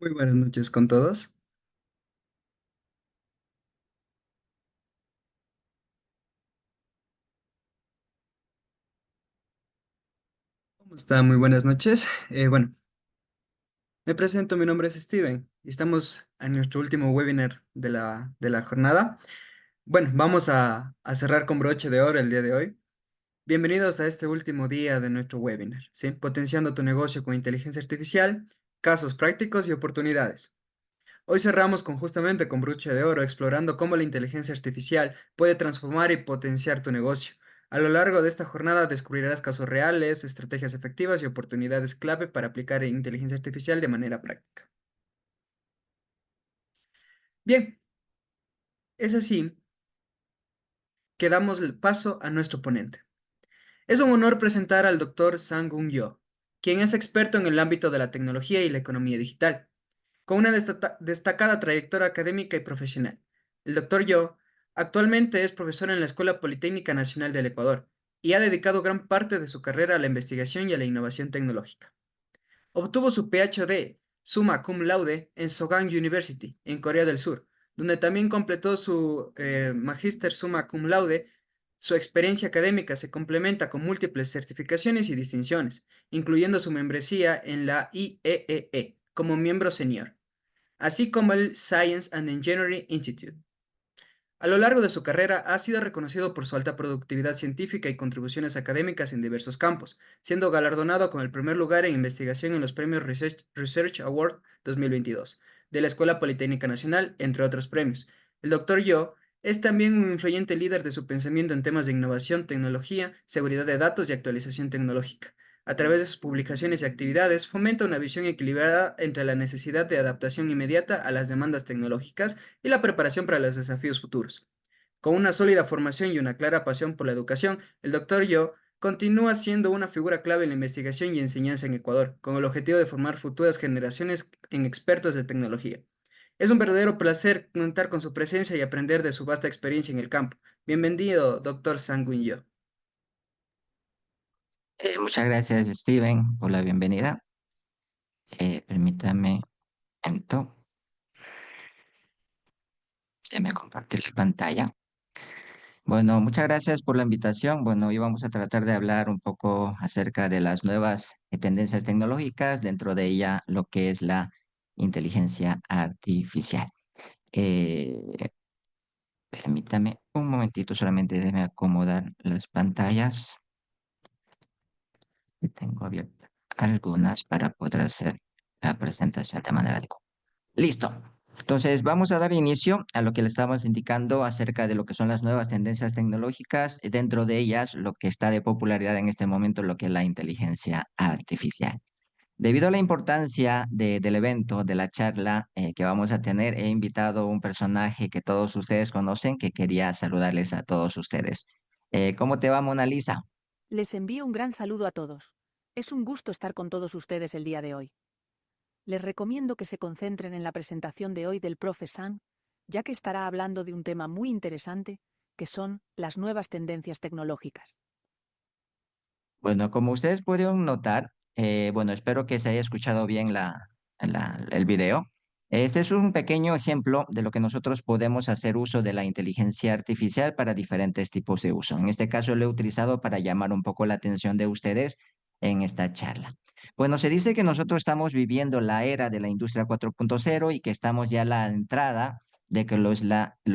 Muy buenas noches con todos. ¿Cómo están? Muy buenas noches. Me presento, mi nombre es Steven y estamos en nuestro último webinar de la jornada. Bueno, vamos a cerrar con broche de oro el día de hoy. Bienvenidos a este último día de nuestro webinar, ¿sí? Potenciando tu negocio con inteligencia artificial, casos prácticos y oportunidades. Hoy cerramos justamente con broche de oro, explorando cómo la inteligencia artificial puede transformar y potenciar tu negocio. A lo largo de esta jornada descubrirás casos reales, estrategias efectivas y oportunidades clave para aplicar inteligencia artificial de manera práctica. Bien, es así que damos el paso a nuestro ponente. Es un honor presentar al doctor Sang-Gun Yo, quien es experto en el ámbito de la tecnología y la economía digital, con una destacada trayectoria académica y profesional. El doctor Yo actualmente es profesor en la Escuela Politécnica Nacional del Ecuador y ha dedicado gran parte de su carrera a la investigación y a la innovación tecnológica. Obtuvo su PhD summa cum laude en Sogang University, en Corea del Sur, donde también completó su Magister summa cum laude. Su experiencia académica se complementa con múltiples certificaciones y distinciones, incluyendo su membresía en la IEEE como miembro senior, así como el Science and Engineering Institute. A lo largo de su carrera ha sido reconocido por su alta productividad científica y contribuciones académicas en diversos campos, siendo galardonado con el primer lugar en investigación en los premios Research Award 2022 de la Escuela Politécnica Nacional, entre otros premios. El Dr. Yo es también un influyente líder de su pensamiento en temas de innovación, tecnología, seguridad de datos y actualización tecnológica. A través de sus publicaciones y actividades, fomenta una visión equilibrada entre la necesidad de adaptación inmediata a las demandas tecnológicas y la preparación para los desafíos futuros. Con una sólida formación y una clara pasión por la educación, el doctor Yo continúa siendo una figura clave en la investigación y enseñanza en Ecuador, con el objetivo de formar futuras generaciones en expertos de tecnología. Es un verdadero placer contar con su presencia y aprender de su vasta experiencia en el campo. Bienvenido, doctor Sanguin Yo. Muchas gracias, Steven, por la bienvenida. Permítame un momento, se me comparte la pantalla. Bueno, muchas gracias por la invitación. Bueno, hoy vamos a tratar de hablar un poco acerca de las nuevas tendencias tecnológicas, dentro de ella lo que es la inteligencia artificial. Eh, Permítame un momentito, solamente déjeme acomodar las pantallas. Tengo abiertas algunas para poder hacer la presentación de manera adecuada. Listo. Entonces, vamos a dar inicio a lo que le estamos indicando acerca de lo que son las nuevas tendencias tecnológicas, dentro de ellas lo que está de popularidad en este momento, lo que es la inteligencia artificial. Debido a la importancia del evento, de la charla que vamos a tener, he invitado a un personaje que todos ustedes conocen, que quería saludarles a todos ustedes. ¿Cómo te va, Mona Lisa? Les envío un gran saludo a todos. Es un gusto estar con todos ustedes el día de hoy. Les recomiendo que se concentren en la presentación de hoy del profe Sang, ya que estará hablando de un tema muy interesante, que son las nuevas tendencias tecnológicas. Bueno, como ustedes pudieron notar, bueno, espero que se haya escuchado bien el video. Este es un pequeño ejemplo de lo que nosotros podemos hacer uso de la inteligencia artificial para diferentes tipos de uso. En este caso lo he utilizado para llamar un poco la atención de ustedes en esta charla. Bueno, se dice que nosotros estamos viviendo la era de la industria 4.0 y que estamos ya a la entrada de que lo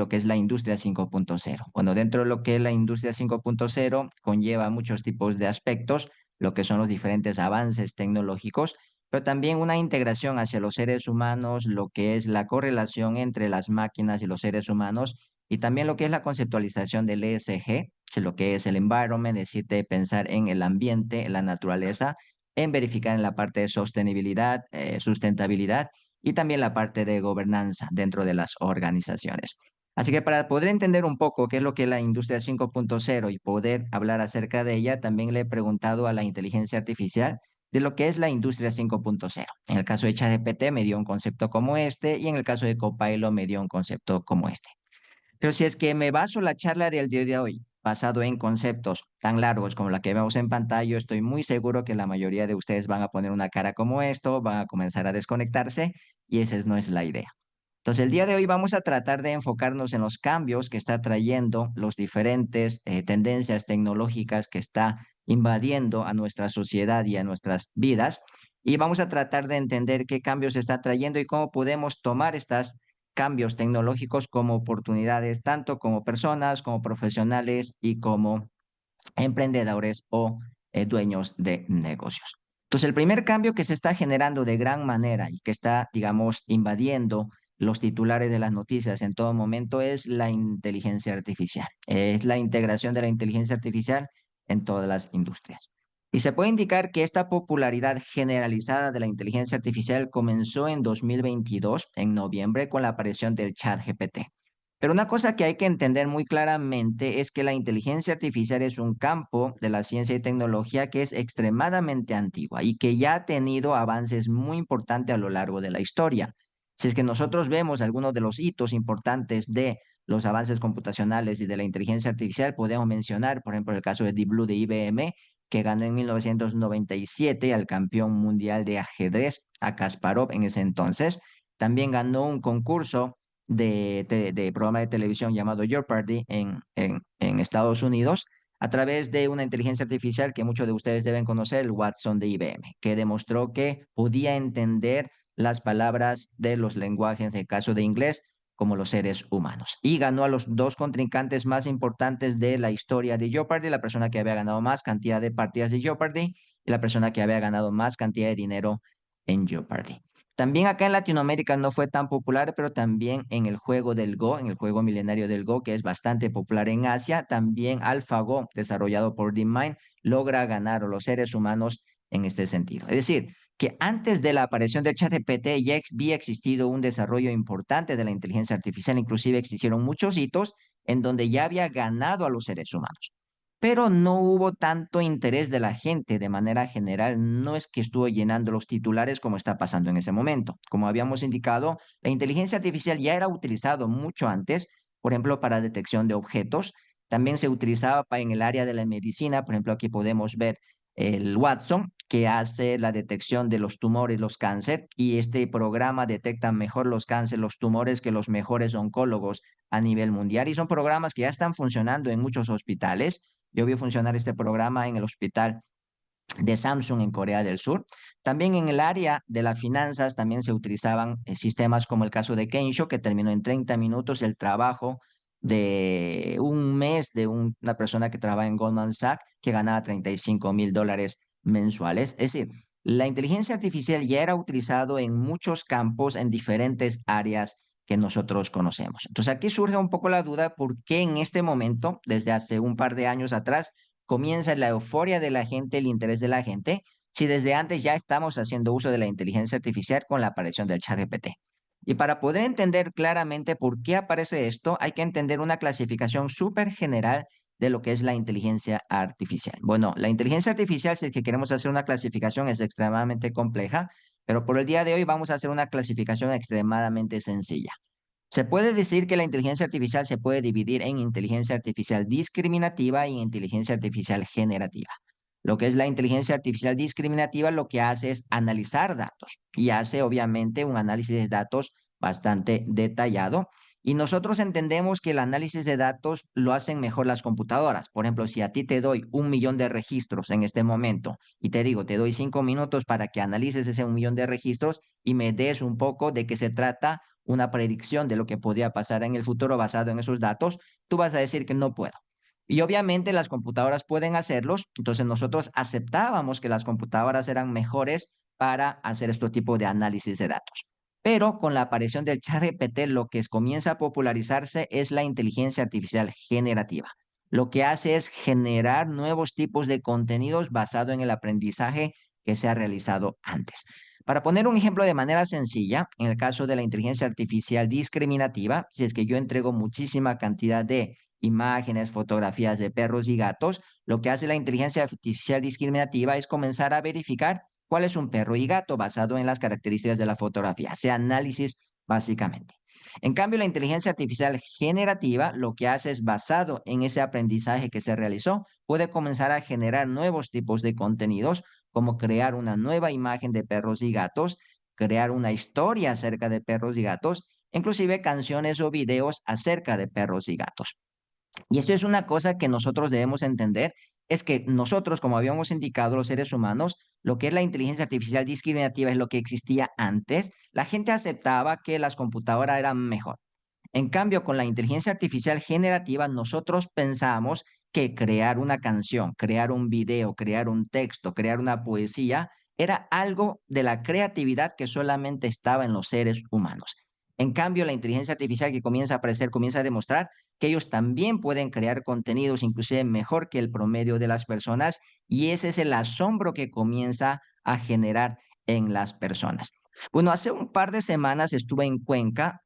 que es la industria 5.0. Bueno, dentro de lo que es la industria 5.0 conlleva muchos tipos de aspectos, lo que son los diferentes avances tecnológicos, pero también una integración hacia los seres humanos, lo que es la correlación entre las máquinas y los seres humanos, y también lo que es la conceptualización del ESG, lo que es el environment, es decir, de pensar en el ambiente, en la naturaleza, en verificar en la parte de sostenibilidad, sustentabilidad y también la parte de gobernanza dentro de las organizaciones. Así que para poder entender un poco qué es lo que es la industria 5.0 y poder hablar acerca de ella, también le he preguntado a la inteligencia artificial de lo que es la industria 5.0. En el caso de ChatGPT me dio un concepto como este y en el caso de Copilot me dio un concepto como este. Pero si es que me baso la charla del día de hoy basado en conceptos tan largos como la que vemos en pantalla, yo estoy muy seguro que la mayoría de ustedes van a poner una cara como esto, van a comenzar a desconectarse y esa no es la idea. Entonces, el día de hoy vamos a tratar de enfocarnos en los cambios que está trayendo los diferentes tendencias tecnológicas que está invadiendo a nuestra sociedad y a nuestras vidas. Y vamos a tratar de entender qué cambios está trayendo y cómo podemos tomar estos cambios tecnológicos como oportunidades, tanto como personas, como profesionales y como emprendedores o dueños de negocios. Entonces, el primer cambio que se está generando de gran manera y que está, digamos, invadiendo los titulares de las noticias en todo momento es la inteligencia artificial. Es la integración de la inteligencia artificial en todas las industrias. Y se puede indicar que esta popularidad generalizada de la inteligencia artificial comenzó en 2022, en noviembre, con la aparición del ChatGPT. Pero una cosa que hay que entender muy claramente es que la inteligencia artificial es un campo de la ciencia y tecnología que es extremadamente antigua y que ya ha tenido avances muy importantes a lo largo de la historia. Si es que nosotros vemos algunos de los hitos importantes de los avances computacionales y de la inteligencia artificial, podemos mencionar, por ejemplo, el caso de Deep Blue de IBM, que ganó en 1997 al campeón mundial de ajedrez, a Kasparov en ese entonces. También ganó un concurso de programa de televisión llamado Jeopardy en Estados Unidos a través de una inteligencia artificial que muchos de ustedes deben conocer, el Watson de IBM, que demostró que podía entender las palabras de los lenguajes, en el caso de inglés, como los seres humanos. Y ganó a los dos contrincantes más importantes de la historia de Jeopardy, la persona que había ganado más cantidad de partidas de Jeopardy y la persona que había ganado más cantidad de dinero en Jeopardy. También acá en Latinoamérica no fue tan popular, pero también en el juego del Go, en el juego milenario del Go, que es bastante popular en Asia, también AlphaGo, desarrollado por DeepMind, logra ganar a los seres humanos en este sentido. Es decir, que antes de la aparición de ChatGPT ya había existido un desarrollo importante de la inteligencia artificial, inclusive existieron muchos hitos en donde ya había ganado a los seres humanos, pero no hubo tanto interés de la gente de manera general. No es que estuvo llenando los titulares como está pasando en ese momento. Como habíamos indicado, la inteligencia artificial ya era utilizado mucho antes, por ejemplo, para detección de objetos. También se utilizaba en el área de la medicina. Por ejemplo, aquí podemos ver el Watson, que hace la detección de los tumores, los cánceres, y este programa detecta mejor los cánceres, los tumores que los mejores oncólogos a nivel mundial. Y son programas que ya están funcionando en muchos hospitales. Yo vi funcionar este programa en el hospital de Samsung en Corea del Sur. También en el área de las finanzas también se utilizaban sistemas como el caso de Kensho, que terminó en 30 minutos el trabajo de un mes de una persona que trabaja en Goldman Sachs, que ganaba $35,000 mensuales. Es decir, la inteligencia artificial ya era utilizado en muchos campos, en diferentes áreas que nosotros conocemos. Entonces aquí surge un poco la duda por qué en este momento, desde hace un par de años atrás, comienza la euforia de la gente, el interés de la gente, si desde antes ya estamos haciendo uso de la inteligencia artificial con la aparición del ChatGPT. Y para poder entender claramente por qué aparece esto, hay que entender una clasificación súper general de lo que es la inteligencia artificial. Bueno, la inteligencia artificial, si es que queremos hacer una clasificación, es extremadamente compleja, pero por el día de hoy vamos a hacer una clasificación extremadamente sencilla. Se puede decir que la inteligencia artificial se puede dividir en inteligencia artificial discriminativa y inteligencia artificial generativa. Lo que es la inteligencia artificial discriminativa lo que hace es analizar datos y hace obviamente un análisis de datos bastante detallado. Y nosotros entendemos que el análisis de datos lo hacen mejor las computadoras. Por ejemplo, si a ti te doy 1 millón de registros en este momento y te digo, te doy 5 minutos para que analices ese 1 millón de registros y me des un poco de qué se trata una predicción de lo que podría pasar en el futuro basado en esos datos, tú vas a decir que no puedo. Y obviamente las computadoras pueden hacerlos, entonces nosotros aceptábamos que las computadoras eran mejores para hacer este tipo de análisis de datos. Pero con la aparición del ChatGPT, lo que comienza a popularizarse es la inteligencia artificial generativa. Lo que hace es generar nuevos tipos de contenidos basado en el aprendizaje que se ha realizado antes. Para poner un ejemplo de manera sencilla, en el caso de la inteligencia artificial discriminativa, si es que yo entrego muchísima cantidad de imágenes, fotografías de perros y gatos, lo que hace la inteligencia artificial discriminativa es comenzar a verificar cuál es un perro y gato basado en las características de la fotografía, hace análisis básicamente. En cambio, la inteligencia artificial generativa lo que hace es basado en ese aprendizaje que se realizó, puede comenzar a generar nuevos tipos de contenidos como crear una nueva imagen de perros y gatos, crear una historia acerca de perros y gatos, inclusive canciones o videos acerca de perros y gatos. Y esto es una cosa que nosotros debemos entender, es que nosotros, como habíamos indicado, los seres humanos, lo que es la inteligencia artificial discriminativa es lo que existía antes. La gente aceptaba que las computadoras eran mejor. En cambio, con la inteligencia artificial generativa, nosotros pensamos que crear una canción, crear un video, crear un texto, crear una poesía, era algo de la creatividad que solamente estaba en los seres humanos. En cambio, la inteligencia artificial que comienza a aparecer, comienza a demostrar que ellos también pueden crear contenidos, inclusive mejor que el promedio de las personas, y ese es el asombro que comienza a generar en las personas. Bueno, hace un par de semanas estuve en Cuenca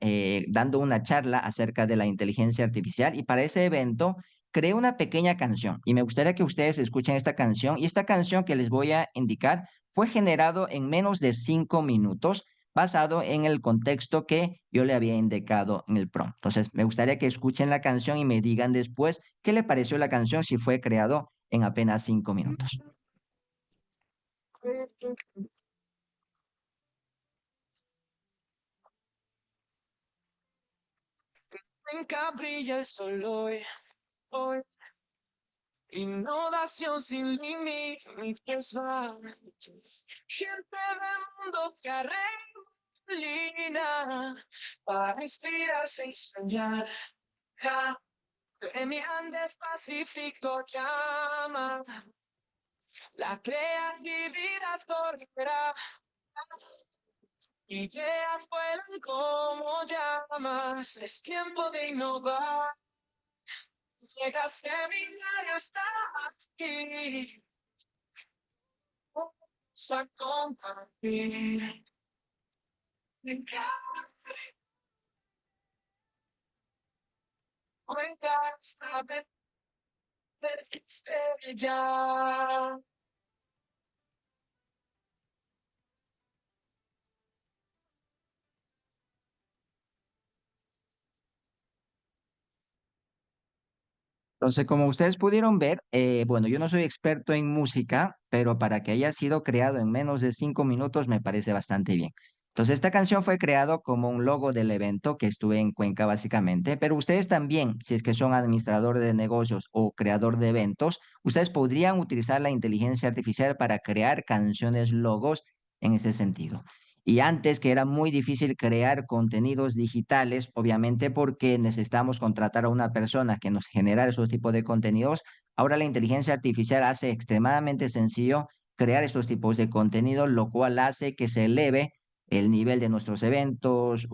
dando una charla acerca de la inteligencia artificial y para ese evento creé una pequeña canción y me gustaría que ustedes escuchen esta canción y esta canción que les voy a indicar fue generado en menos de 5 minutos basado en el contexto que yo le había indicado en el prompt. Entonces, me gustaría que escuchen la canción y me digan después qué le pareció la canción si fue creado en apenas 5 minutos. Nunca brilla el sol hoy, hoy. Innovación sin límites va. Gente del mundo que arreglina para inspirarse y soñar. Ja, de mi Andes Pacífico llama. La creatividad correrá. Ideas vuelan como llamas. Es tiempo de innovar. Llega seminario, está aquí. Vamos a compartir. Cuenta esta vez ya. Entonces, como ustedes pudieron ver, bueno, yo no soy experto en música, pero para que haya sido creado en menos de 5 minutos me parece bastante bien. Entonces, esta canción fue creado como un logo del evento que estuve en Cuenca básicamente, pero ustedes también, si es que son administrador de negocios o creador de eventos, ustedes podrían utilizar la inteligencia artificial para crear canciones logos en ese sentido. Y antes que era muy difícil crear contenidos digitales, obviamente porque necesitamos contratar a una persona que nos genera esos tipos de contenidos, ahora la inteligencia artificial hace extremadamente sencillo crear estos tipos de contenidos, lo cual hace que se eleve el nivel de nuestros eventos,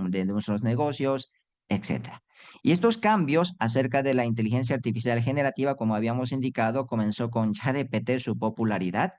de nuestros negocios, etcétera. Y estos cambios acerca de la inteligencia artificial generativa, como habíamos indicado, comenzó con ChatGPT su popularidad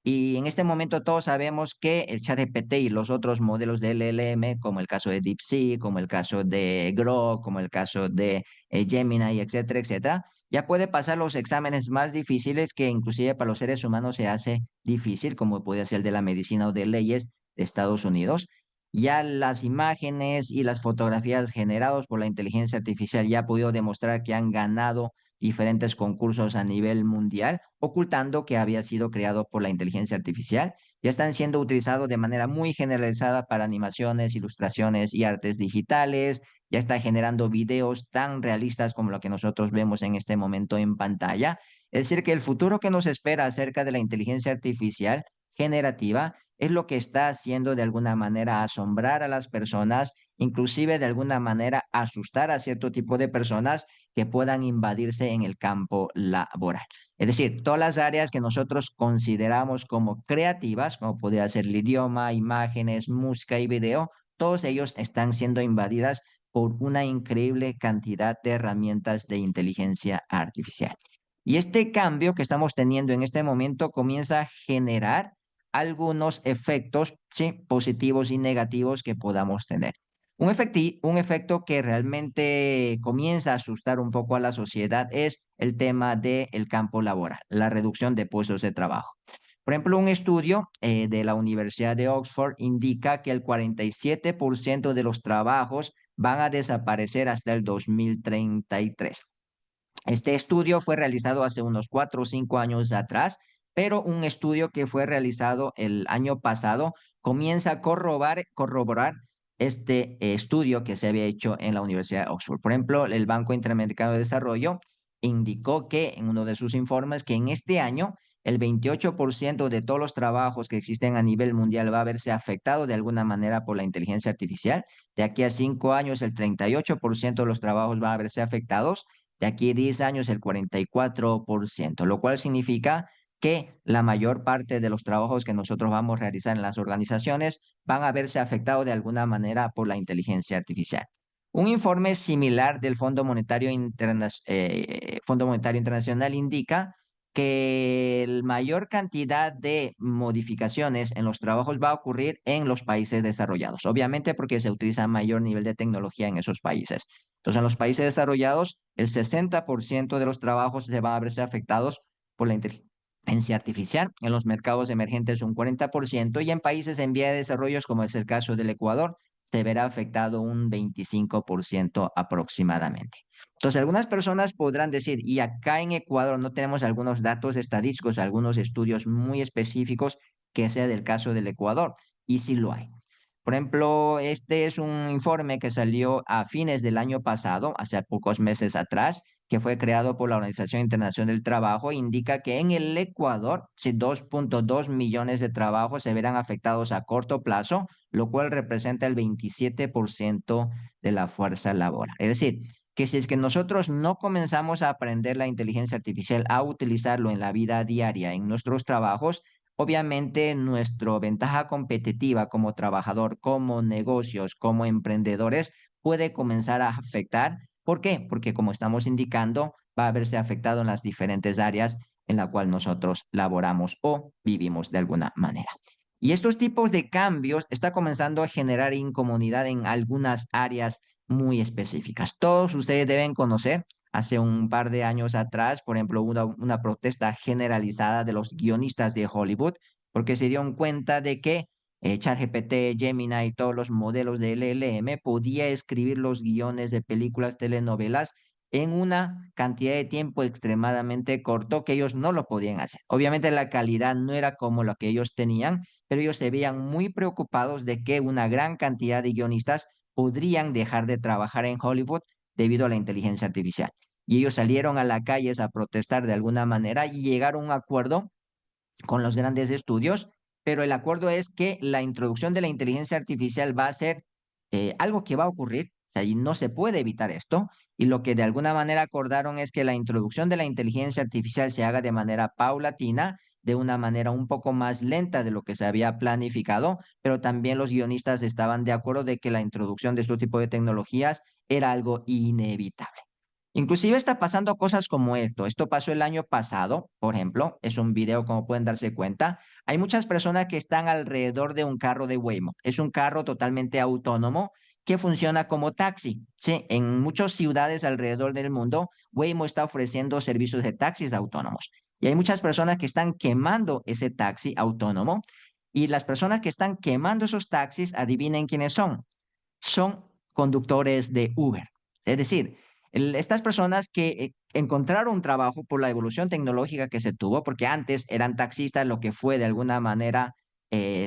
y en este momento todos sabemos que el ChatGPT y los otros modelos de LLM, como el caso de DeepSeek, como el caso de Grok, como el caso de Gemini, etcétera, etcétera, ya puede pasar los exámenes más difíciles que inclusive para los seres humanos se hace difícil, como puede ser el de la medicina o de leyes de Estados Unidos. Ya las imágenes y las fotografías generadas por la inteligencia artificial ya ha podido demostrar que han ganado diferentes concursos a nivel mundial, ocultando que había sido creado por la inteligencia artificial. Ya están siendo utilizados de manera muy generalizada para animaciones, ilustraciones y artes digitales. Ya está generando videos tan realistas como lo que nosotros vemos en este momento en pantalla. Es decir, que el futuro que nos espera acerca de la inteligencia artificial generativa es lo que está haciendo de alguna manera asombrar a las personas, inclusive de alguna manera asustar a cierto tipo de personas que puedan invadirse en el campo laboral. Es decir, todas las áreas que nosotros consideramos como creativas, como podría ser el idioma, imágenes, música y video, todos ellos están siendo invadidas por una increíble cantidad de herramientas de inteligencia artificial. Y este cambio que estamos teniendo en este momento comienza a generar algunos efectos, sí, positivos y negativos que podamos tener. Un efecto que realmente comienza a asustar un poco a la sociedad es el tema del campo laboral, la reducción de puestos de trabajo. Por ejemplo, un estudio de la Universidad de Oxford indica que el 47% de los trabajos van a desaparecer hasta el 2033. Este estudio fue realizado hace unos 4 o 5 años atrás, pero un estudio que fue realizado el año pasado comienza a corroborar este estudio que se había hecho en la Universidad de Oxford. Por ejemplo, el Banco Interamericano de Desarrollo indicó que en uno de sus informes que en este año el 28% de todos los trabajos que existen a nivel mundial va a verse afectado de alguna manera por la inteligencia artificial. De aquí a 5 años, el 38% de los trabajos van a verse afectados. De aquí a 10 años, el 44%, lo cual significa que la mayor parte de los trabajos que nosotros vamos a realizar en las organizaciones van a verse afectados de alguna manera por la inteligencia artificial. Un informe similar del Fondo Monetario Internacional indica que la mayor cantidad de modificaciones en los trabajos va a ocurrir en los países desarrollados, obviamente porque se utiliza mayor nivel de tecnología en esos países. Entonces, en los países desarrollados, el 60% de los trabajos se van a verse afectados por la inteligencia artificial, en los mercados emergentes un 40% y en países en vía de desarrollo, como es el caso del Ecuador, se verá afectado un 25% aproximadamente. Entonces, algunas personas podrán decir, y acá en Ecuador no tenemos algunos datos estadísticos, algunos estudios muy específicos que sea del caso del Ecuador, y sí lo hay. Por ejemplo, este es un informe que salió a fines del año pasado, hace pocos meses atrás, que fue creado por la Organización Internacional del Trabajo, indica que en el Ecuador, si 2.2 millones de trabajos se verán afectados a corto plazo, lo cual representa el 27% de la fuerza laboral. Es decir, que si es que nosotros no comenzamos a aprender la inteligencia artificial, a utilizarlo en la vida diaria, en nuestros trabajos, obviamente nuestra ventaja competitiva como trabajador, como negocios, como emprendedores, puede comenzar a afectar. ¿Por qué? Porque como estamos indicando, va a verse afectado en las diferentes áreas en la cual nosotros laboramos o vivimos de alguna manera. Y estos tipos de cambios está comenzando a generar incomodidad en algunas áreas muy específicas. Todos ustedes deben conocer, hace un par de años atrás, por ejemplo, una protesta generalizada de los guionistas de Hollywood, porque se dieron cuenta de que ChatGPT, Gemini y todos los modelos de LLM podía escribir los guiones de películas, telenovelas en una cantidad de tiempo extremadamente corto que ellos no lo podían hacer. Obviamente la calidad no era como lo que ellos tenían, pero ellos se veían muy preocupados de que una gran cantidad de guionistas podrían dejar de trabajar en Hollywood debido a la inteligencia artificial. Y ellos salieron a las calles a protestar de alguna manera y llegaron a un acuerdo con los grandes estudios, pero el acuerdo es que la introducción de la inteligencia artificial va a ser algo que va a ocurrir, o sea, y no se puede evitar esto, y lo que de alguna manera acordaron es que la introducción de la inteligencia artificial se haga de manera paulatina, de una manera un poco más lenta de lo que se había planificado, pero también los guionistas estaban de acuerdo de que la introducción de este tipo de tecnologías era algo inevitable. Inclusive está pasando cosas como esto. Esto pasó el año pasado, por ejemplo. Es un video, como pueden darse cuenta. Hay muchas personas que están alrededor de un carro de Waymo. Es un carro totalmente autónomo que funciona como taxi. Sí, en muchas ciudades alrededor del mundo, Waymo está ofreciendo servicios de taxis autónomos. Y hay muchas personas que están quemando ese taxi autónomo. Y las personas que están quemando esos taxis, adivinen quiénes son. Son conductores de Uber. Es decir, estas personas que encontraron un trabajo por la evolución tecnológica que se tuvo, porque antes eran taxistas, lo que fue de alguna manera,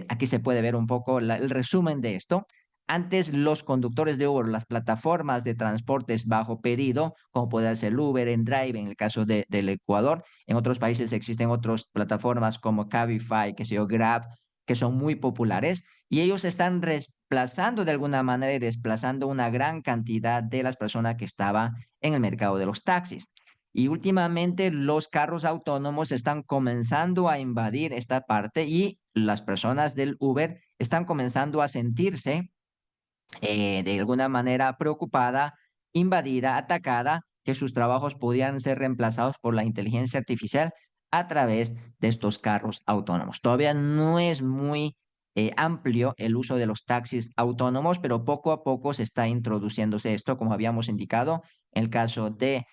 aquí se puede ver un poco el resumen de esto. Antes los conductores de Uber, las plataformas de transportes bajo pedido, como puede ser Uber, en Drive, en el caso del Ecuador, en otros países existen otras plataformas como Cabify, que se yo, Grab, que son muy populares y ellos están desplazando de alguna manera y desplazando una gran cantidad de las personas que estaban en el mercado de los taxis. Y últimamente los carros autónomos están comenzando a invadir esta parte y las personas del Uber están comenzando a sentirse de alguna manera preocupada, invadida, atacada, que sus trabajos podían ser reemplazados por la inteligencia artificial a través de estos carros autónomos. Todavía no es muy amplio el uso de los taxis autónomos, pero poco a poco se está introduciéndose esto, como habíamos indicado, en el caso de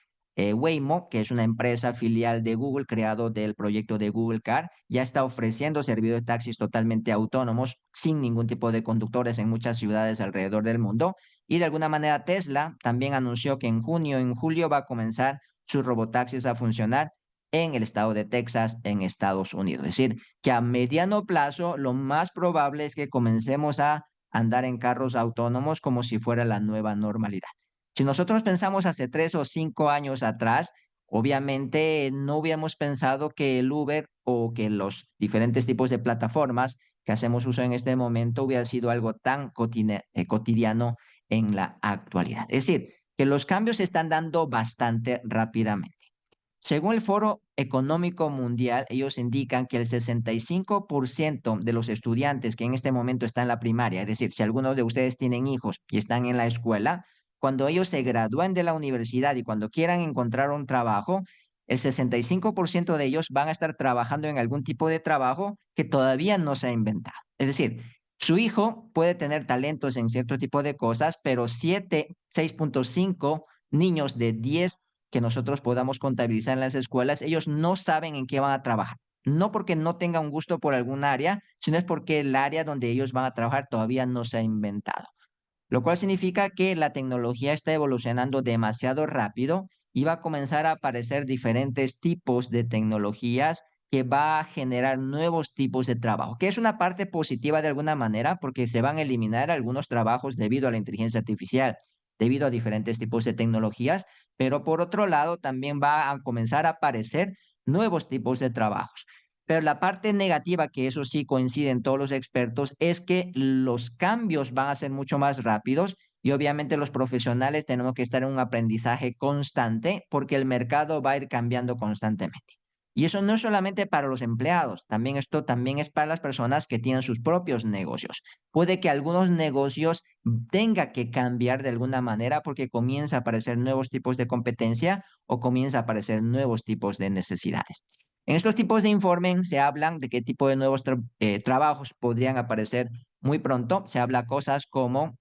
Waymo, que es una empresa filial de Google, creado del proyecto de Google Car, ya está ofreciendo servicios de taxis totalmente autónomos, sin ningún tipo de conductores en muchas ciudades alrededor del mundo. Y de alguna manera Tesla también anunció que en junio, en julio va a comenzar sus robotaxis a funcionar en el estado de Texas, en Estados Unidos. Es decir, que a mediano plazo lo más probable es que comencemos a andar en carros autónomos como si fuera la nueva normalidad. Si nosotros pensamos hace 3 o 5 años atrás, obviamente no hubiéramos pensado que el Uber o que los diferentes tipos de plataformas que hacemos uso en este momento hubiera sido algo tan cotidiano en la actualidad. Es decir, que los cambios se están dando bastante rápidamente. Según el Foro Económico Mundial, ellos indican que el 65% de los estudiantes que en este momento están en la primaria, es decir, si algunos de ustedes tienen hijos y están en la escuela, cuando ellos se gradúen de la universidad y cuando quieran encontrar un trabajo, el 65% de ellos van a estar trabajando en algún tipo de trabajo que todavía no se ha inventado. Es decir, su hijo puede tener talentos en cierto tipo de cosas, pero 6.5 niños de 10 que nosotros podamos contabilizar en las escuelas, ellos no saben en qué van a trabajar. No porque no tengan un gusto por algún área, sino es porque el área donde ellos van a trabajar todavía no se ha inventado. Lo cual significa que la tecnología está evolucionando demasiado rápido y va a comenzar a aparecer diferentes tipos de tecnologías que va a generar nuevos tipos de trabajo, que es una parte positiva de alguna manera porque se van a eliminar algunos trabajos debido a la inteligencia artificial, debido a diferentes tipos de tecnologías, pero por otro lado también va a comenzar a aparecer nuevos tipos de trabajos. Pero la parte negativa, que eso sí coinciden todos los expertos, es que los cambios van a ser mucho más rápidos y obviamente los profesionales tenemos que estar en un aprendizaje constante porque el mercado va a ir cambiando constantemente. Y eso no es solamente para los empleados, también esto también es para las personas que tienen sus propios negocios. Puede que algunos negocios tenga que cambiar de alguna manera porque comienza a aparecer nuevos tipos de competencia o comienza a aparecer nuevos tipos de necesidades. En estos tipos de informes se hablan de qué tipo de nuevos trabajos podrían aparecer muy pronto. Se habla cosas como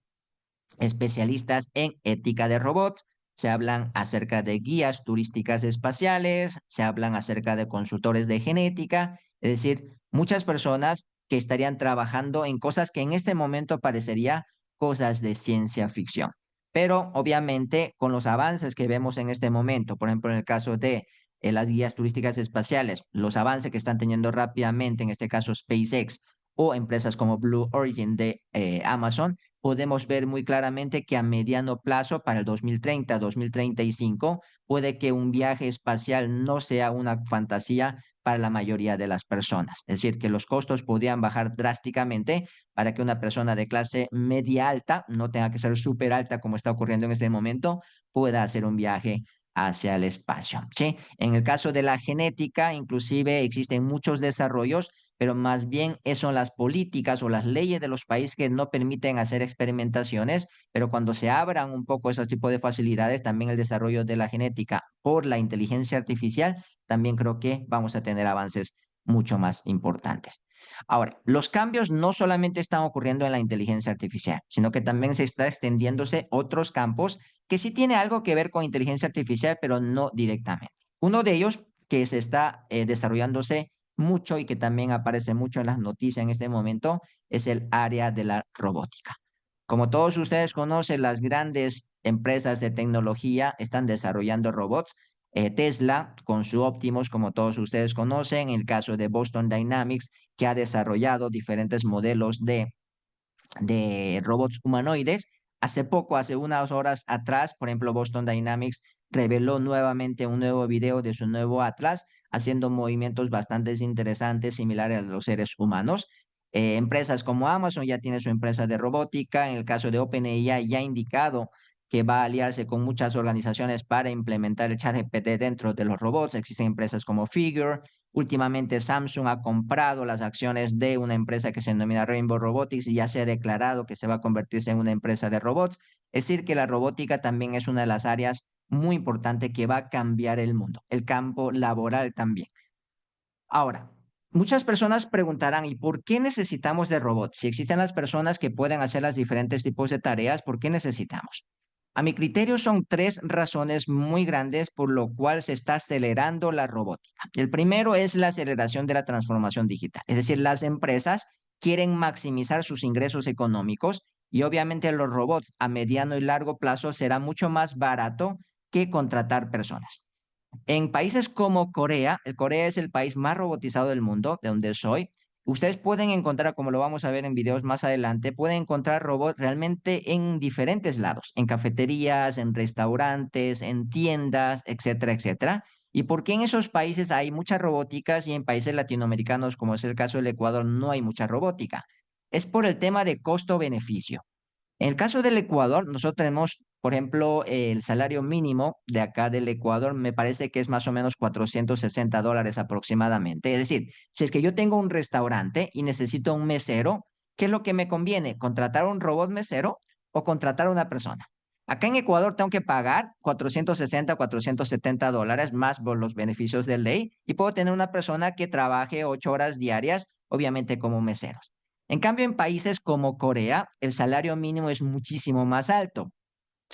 especialistas en ética de robots, se hablan acerca de guías turísticas espaciales, se hablan acerca de consultores de genética, es decir, muchas personas que estarían trabajando en cosas que en este momento parecería cosas de ciencia ficción. Pero obviamente con los avances que vemos en este momento, por ejemplo en el caso de las guías turísticas espaciales, los avances que están teniendo rápidamente, en este caso SpaceX o empresas como Blue Origin de Amazon, podemos ver muy claramente que a mediano plazo, para el 2030, 2035, puede que un viaje espacial no sea una fantasía para la mayoría de las personas. Es decir, que los costos podrían bajar drásticamente para que una persona de clase media alta, no tenga que ser súper alta como está ocurriendo en este momento, pueda hacer un viaje hacia el espacio. ¿Sí? En el caso de la genética, inclusive existen muchos desarrollos, pero más bien son las políticas o las leyes de los países que no permiten hacer experimentaciones, pero cuando se abran un poco esos tipos de facilidades, también el desarrollo de la genética por la inteligencia artificial, también creo que vamos a tener avances mucho más importantes. Ahora, los cambios no solamente están ocurriendo en la inteligencia artificial, sino que también se está extendiéndose otros campos que sí tiene algo que ver con inteligencia artificial, pero no directamente. Uno de ellos que se está desarrollándose mucho y que también aparece mucho en las noticias en este momento es el área de la robótica. Como todos ustedes conocen, las grandes empresas de tecnología están desarrollando robots. Tesla con su Optimus, como todos ustedes conocen, el caso de Boston Dynamics, que ha desarrollado diferentes modelos de robots humanoides. Hace poco, hace unas horas atrás, por ejemplo, Boston Dynamics reveló nuevamente un nuevo video de su nuevo Atlas, haciendo movimientos bastante interesantes, similares a los seres humanos. Empresas como Amazon ya tiene su empresa de robótica. En el caso de OpenAI ya ha indicado que va a aliarse con muchas organizaciones para implementar el ChatGPT dentro de los robots. Existen empresas como Figure. Últimamente Samsung ha comprado las acciones de una empresa que se denomina Rainbow Robotics y ya se ha declarado que se va a convertirse en una empresa de robots. Es decir, que la robótica también es una de las áreas muy importantes que va a cambiar el mundo, el campo laboral también. Ahora, muchas personas preguntarán, ¿y por qué necesitamos de robots? Si existen las personas que pueden hacer los diferentes tipos de tareas, ¿por qué necesitamos? A mi criterio son tres razones muy grandes por lo cual se está acelerando la robótica. El primero es la aceleración de la transformación digital, es decir, las empresas quieren maximizar sus ingresos económicos y obviamente los robots a mediano y largo plazo será mucho más barato que contratar personas. En países como Corea, Corea es el país más robotizado del mundo, de donde soy. Ustedes pueden encontrar, como lo vamos a ver en videos más adelante, pueden encontrar robots realmente en diferentes lados, en cafeterías, en restaurantes, en tiendas, etcétera, etcétera. ¿Y por qué en esos países hay muchas robóticas y en países latinoamericanos, como es el caso del Ecuador, no hay mucha robótica? Es por el tema de costo-beneficio. En el caso del Ecuador, nosotros tenemos, por ejemplo, el salario mínimo de acá del Ecuador, me parece que es más o menos $460 aproximadamente. Es decir, si es que yo tengo un restaurante y necesito un mesero, ¿qué es lo que me conviene? ¿Contratar un robot mesero o contratar a una persona? Acá en Ecuador tengo que pagar 460, $470 más por los beneficios de ley y puedo tener una persona que trabaje 8 horas diarias, obviamente como meseros. En cambio, en países como Corea, el salario mínimo es muchísimo más alto.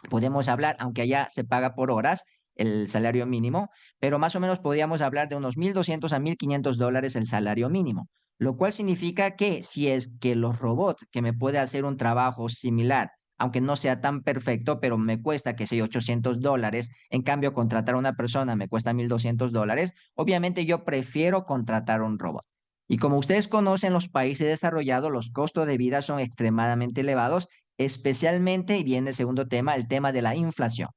Podemos hablar, aunque allá se paga por horas el salario mínimo, pero más o menos podríamos hablar de unos 1.200 a 1.500 dólares el salario mínimo, lo cual significa que si es que los robots que me puede hacer un trabajo similar, aunque no sea tan perfecto, pero me cuesta, que sé, $800, en cambio contratar a una persona me cuesta $1.200, obviamente yo prefiero contratar a un robot. Y como ustedes conocen, los países desarrollados, los costos de vida son extremadamente elevados, especialmente, y viene el segundo tema, el tema de la inflación.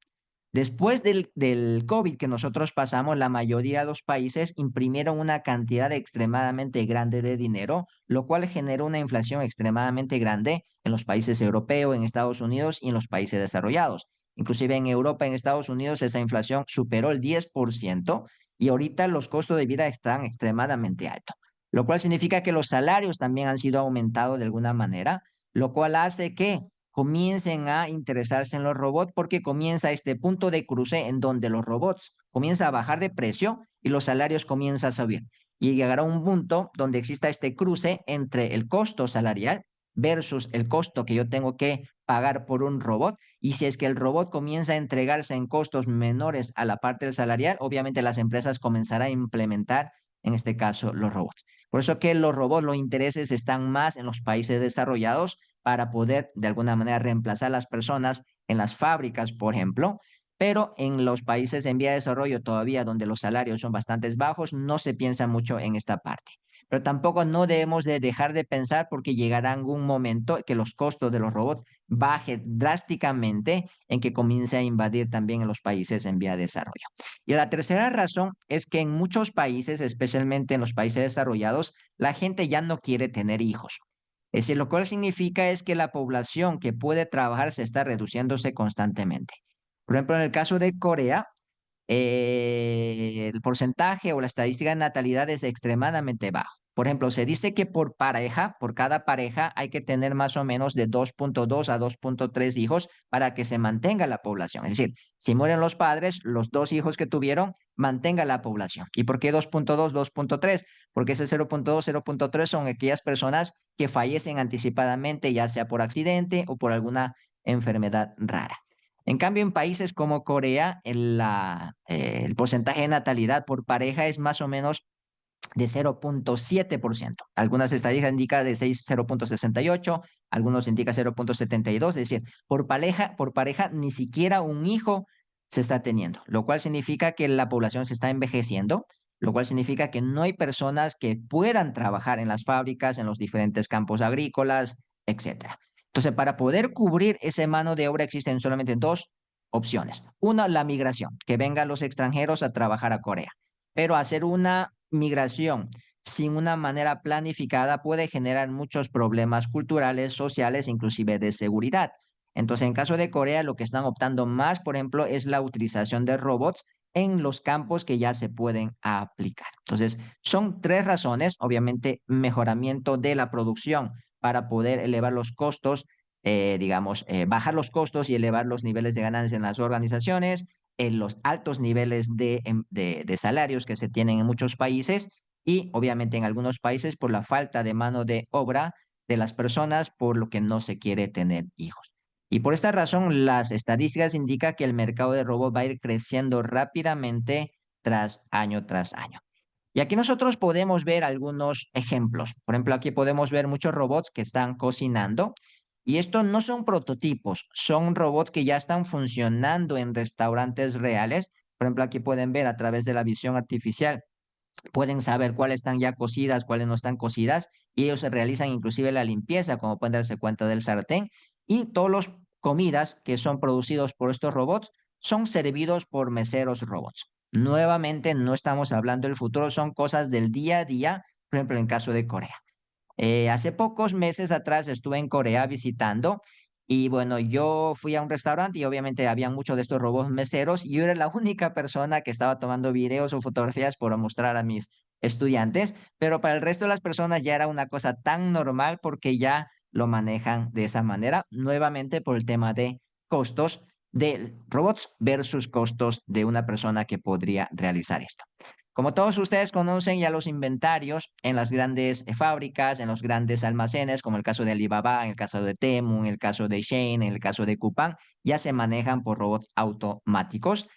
Después del COVID que nosotros pasamos, la mayoría de los países imprimieron una cantidad extremadamente grande de dinero, lo cual generó una inflación extremadamente grande en los países europeos, en Estados Unidos y en los países desarrollados. Inclusive en Europa, en Estados Unidos, esa inflación superó el 10% y ahorita los costos de vida están extremadamente altos, lo cual significa que los salarios también han sido aumentados de alguna manera, lo cual hace que comiencen a interesarse en los robots porque comienza este punto de cruce en donde los robots comienzan a bajar de precio y los salarios comienzan a subir. Y llegará un punto donde exista este cruce entre el costo salarial versus el costo que yo tengo que pagar por un robot. Y si es que el robot comienza a entregarse en costos menores a la parte del salarial, obviamente las empresas comenzarán a implementar, en este caso, los robots. Por eso que los robots, los intereses están más en los países desarrollados para poder de alguna manera reemplazar a las personas en las fábricas, por ejemplo, pero en los países en vía de desarrollo todavía donde los salarios son bastante bajos, no se piensa mucho en esta parte. Pero tampoco no debemos de dejar de pensar porque llegará algún momento que los costos de los robots bajen drásticamente en que comience a invadir también en los países en vía de desarrollo. Y la tercera razón es que en muchos países, especialmente en los países desarrollados, la gente ya no quiere tener hijos. Es decir, lo cual significa es que la población que puede trabajar se está reduciéndose constantemente. Por ejemplo, en el caso de Corea, el porcentaje o la estadística de natalidad es extremadamente bajo. Por ejemplo, se dice que por pareja, por cada pareja, hay que tener más o menos de 2.2 a 2.3 hijos para que se mantenga la población. Es decir, si mueren los padres, los dos hijos que tuvieron, mantenga la población. ¿Y por qué 2.2, 2.3? Porque ese 0.2, 0.3 son aquellas personas que fallecen anticipadamente, ya sea por accidente o por alguna enfermedad rara. En cambio, en países como Corea, el porcentaje de natalidad por pareja es más o menos de 0.7%. Algunas estadísticas indican de 0.68, algunos indican 0.72, es decir, por pareja ni siquiera un hijo se está teniendo, lo cual significa que la población se está envejeciendo, lo cual significa que no hay personas que puedan trabajar en las fábricas, en los diferentes campos agrícolas, etcétera. Entonces, para poder cubrir esa mano de obra existen solamente dos opciones. Una, la migración, que vengan los extranjeros a trabajar a Corea, pero hacer una migración sin una manera planificada puede generar muchos problemas culturales, sociales, inclusive de seguridad. Entonces, en caso de Corea, lo que están optando más, por ejemplo, es la utilización de robots en los campos que ya se pueden aplicar. Entonces, son tres razones, obviamente, mejoramiento de la producción para poder elevar los costos, digamos, bajar los costos y elevar los niveles de ganancia en las organizaciones, en los altos niveles de salarios que se tienen en muchos países y obviamente en algunos países por la falta de mano de obra de las personas, por lo que no se quiere tener hijos. Y por esta razón, las estadísticas indican que el mercado de robots va a ir creciendo rápidamente tras año. Y aquí nosotros podemos ver algunos ejemplos. Por ejemplo, aquí podemos ver muchos robots que están cocinando. Y estos no son prototipos, son robots que ya están funcionando en restaurantes reales, Por ejemplo, aquí pueden ver a través de la visión artificial, pueden saber cuáles están ya cocidas, cuáles no están cocidas, y ellos se realizan inclusive la limpieza, como pueden darse cuenta del sartén, y todas las comidas que son producidos por estos robots son servidos por meseros robots. Nuevamente, no estamos hablando del futuro, son cosas del día a día, por ejemplo, en caso de Corea. Hace pocos meses atrás estuve en Corea visitando y bueno, yo fui a un restaurante y obviamente había muchos de estos robots meseros y yo era la única persona que estaba tomando videos o fotografías por mostrar a mis estudiantes, pero para el resto de las personas ya era una cosa tan normal porque ya lo manejan de esa manera, nuevamente por el tema de costos de robots versus costos de una persona que podría realizar esto. Como todos ustedes conocen ya los inventarios en las grandes fábricas, en los grandes almacenes, como el caso de Alibaba, en el caso de Temu, en el caso de Shein, en el caso de Coupang, ya se manejan por robots automáticos.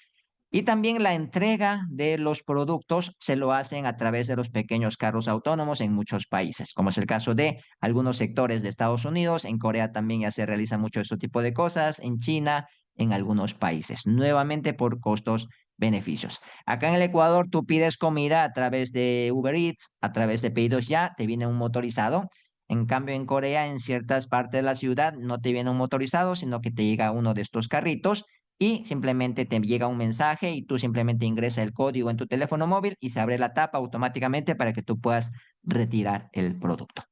Y también la entrega de los productos se lo hacen a través de los pequeños carros autónomos en muchos países, como es el caso de algunos sectores de Estados Unidos. En Corea también ya se realiza mucho este tipo de cosas, en China, en algunos países, nuevamente por costos beneficios. Acá en el Ecuador tú pides comida a través de Uber Eats, a través de Pedidos Ya, te viene un motorizado. En cambio, en Corea, en ciertas partes de la ciudad, no te viene un motorizado, sino que te llega uno de estos carritos y simplemente te llega un mensaje y tú simplemente ingresas el código en tu teléfono móvil y se abre la tapa automáticamente para que tú puedas retirar el producto.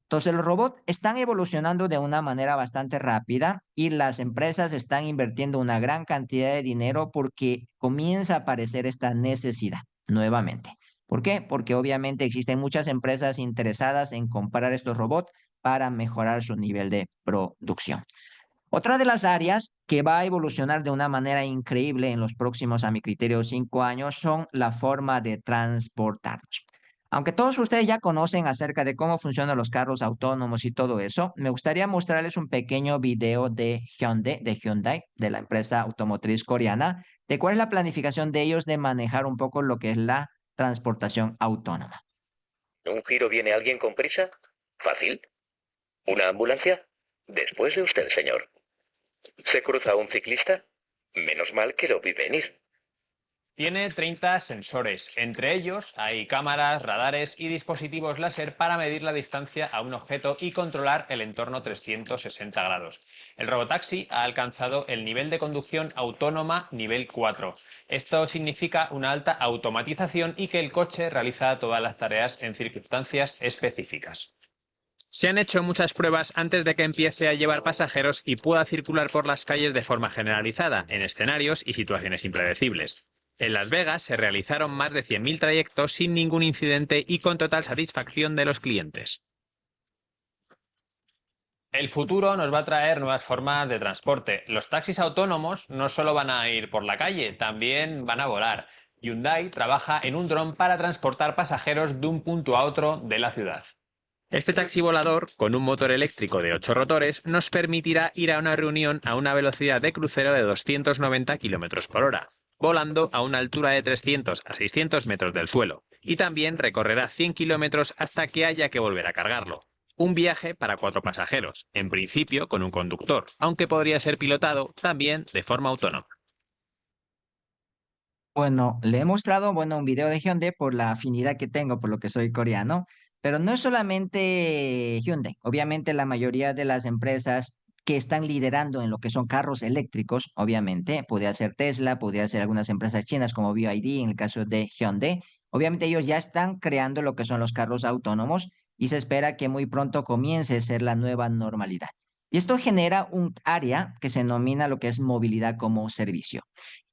Entonces, los robots están evolucionando de una manera bastante rápida y las empresas están invirtiendo una gran cantidad de dinero porque comienza a aparecer esta necesidad nuevamente. ¿Por qué? Porque obviamente existen muchas empresas interesadas en comprar estos robots para mejorar su nivel de producción. Otra de las áreas que va a evolucionar de una manera increíble en los próximos, a mi criterio, 5 años son la forma de transportarnos. Aunque todos ustedes ya conocen acerca de cómo funcionan los carros autónomos y todo eso, me gustaría mostrarles un pequeño video de Hyundai, de la empresa automotriz coreana, de cuál es la planificación de ellos de manejar un poco lo que es la transportación autónoma. ¿Un giro viene alguien con prisa? Fácil. ¿Una ambulancia? Después de usted, señor. ¿Se cruza un ciclista? Menos mal que lo vi venir. Tiene 30 sensores. Entre ellos hay cámaras, radares y dispositivos láser para medir la distancia a un objeto y controlar el entorno 360 grados. El robotaxi ha alcanzado el nivel de conducción autónoma nivel 4. Esto significa una alta automatización y que el coche realiza todas las tareas en circunstancias específicas. Se han hecho muchas pruebas antes de que empiece a llevar pasajeros y pueda circular por las calles de forma generalizada, en escenarios y situaciones impredecibles. En Las Vegas se realizaron más de 100.000 trayectos sin ningún incidente y con total satisfacción de los clientes. El futuro nos va a traer nuevas formas de transporte. Los taxis autónomos no solo van a ir por la calle, también van a volar. Hyundai trabaja en un dron para transportar pasajeros de un punto a otro de la ciudad. Este taxi volador, con un motor eléctrico de 8 rotores, nos permitirá ir a una reunión a una velocidad de crucero de 290 km por hora, volando a una altura de 300 a 600 metros del suelo, y también recorrerá 100 kilómetros hasta que haya que volver a cargarlo. Un viaje para 4 pasajeros, en principio con un conductor, aunque podría ser pilotado también de forma autónoma. Bueno, le he mostrado, bueno, un video de Hyundai por la afinidad que tengo, por lo que soy coreano, pero no es solamente Hyundai. Obviamente la mayoría de las empresas que están liderando en lo que son carros eléctricos, obviamente, podría ser Tesla, podría ser algunas empresas chinas como BYD en el caso de Hyundai. Obviamente ellos ya están creando lo que son los carros autónomos y se espera que muy pronto comience a ser la nueva normalidad. Y esto genera un área que se denomina lo que es movilidad como servicio.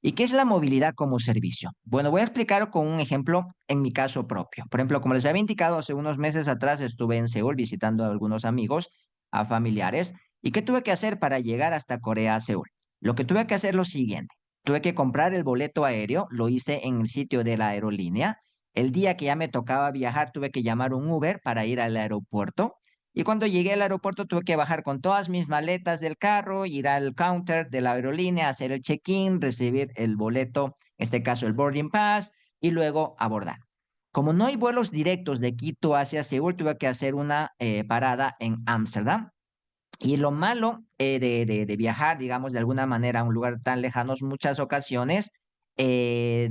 ¿Y qué es la movilidad como servicio? Bueno, voy a explicar con un ejemplo en mi caso propio. Por ejemplo, como les había indicado, hace unos meses atrás estuve en Seúl visitando a algunos amigos, a familiares. ¿Y qué tuve que hacer para llegar hasta Corea a Seúl? Lo que tuve que hacer es lo siguiente. Tuve que comprar el boleto aéreo, lo hice en el sitio de la aerolínea. El día que ya me tocaba viajar, tuve que llamar un Uber para ir al aeropuerto. Y cuando llegué al aeropuerto tuve que bajar con todas mis maletas del carro, ir al counter de la aerolínea, hacer el check-in, recibir el boleto, en este caso el boarding pass, y luego abordar. Como no hay vuelos directos de Quito hacia Seúl, tuve que hacer una parada en Ámsterdam. Y lo malo de viajar, digamos, de alguna manera a un lugar tan lejano, muchas ocasiones eh,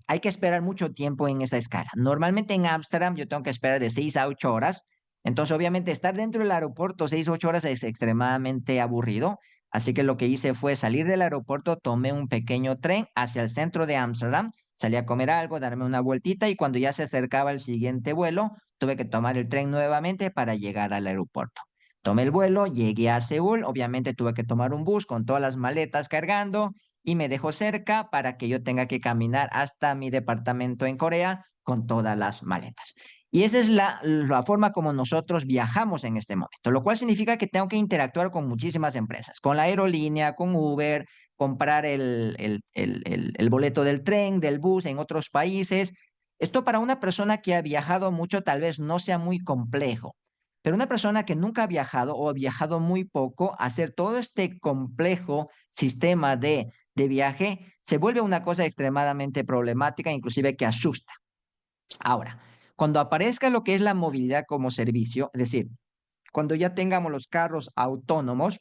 hay que esperar mucho tiempo en esa escala. Normalmente en Ámsterdam yo tengo que esperar de 6 a 8 horas. Entonces, obviamente, estar dentro del aeropuerto 6 a 8 horas es extremadamente aburrido. Así que lo que hice fue salir del aeropuerto, tomé un pequeño tren hacia el centro de Ámsterdam, salí a comer algo, darme una vueltita y cuando ya se acercaba el siguiente vuelo, tuve que tomar el tren nuevamente para llegar al aeropuerto. Tomé el vuelo, llegué a Seúl, obviamente tuve que tomar un bus con todas las maletas cargando y me dejó cerca para que yo tenga que caminar hasta mi departamento en Corea con todas las maletas. Y esa es la forma como nosotros viajamos en este momento, lo cual significa que tengo que interactuar con muchísimas empresas, con la aerolínea, con Uber, comprar el boleto del tren, del bus en otros países. Esto para una persona que ha viajado mucho tal vez no sea muy complejo, pero una persona que nunca ha viajado o ha viajado muy poco, hacer todo este complejo sistema de viaje se vuelve una cosa extremadamente problemática, inclusive que asusta. Ahora, cuando aparezca lo que es la movilidad como servicio, es decir, cuando ya tengamos los carros autónomos,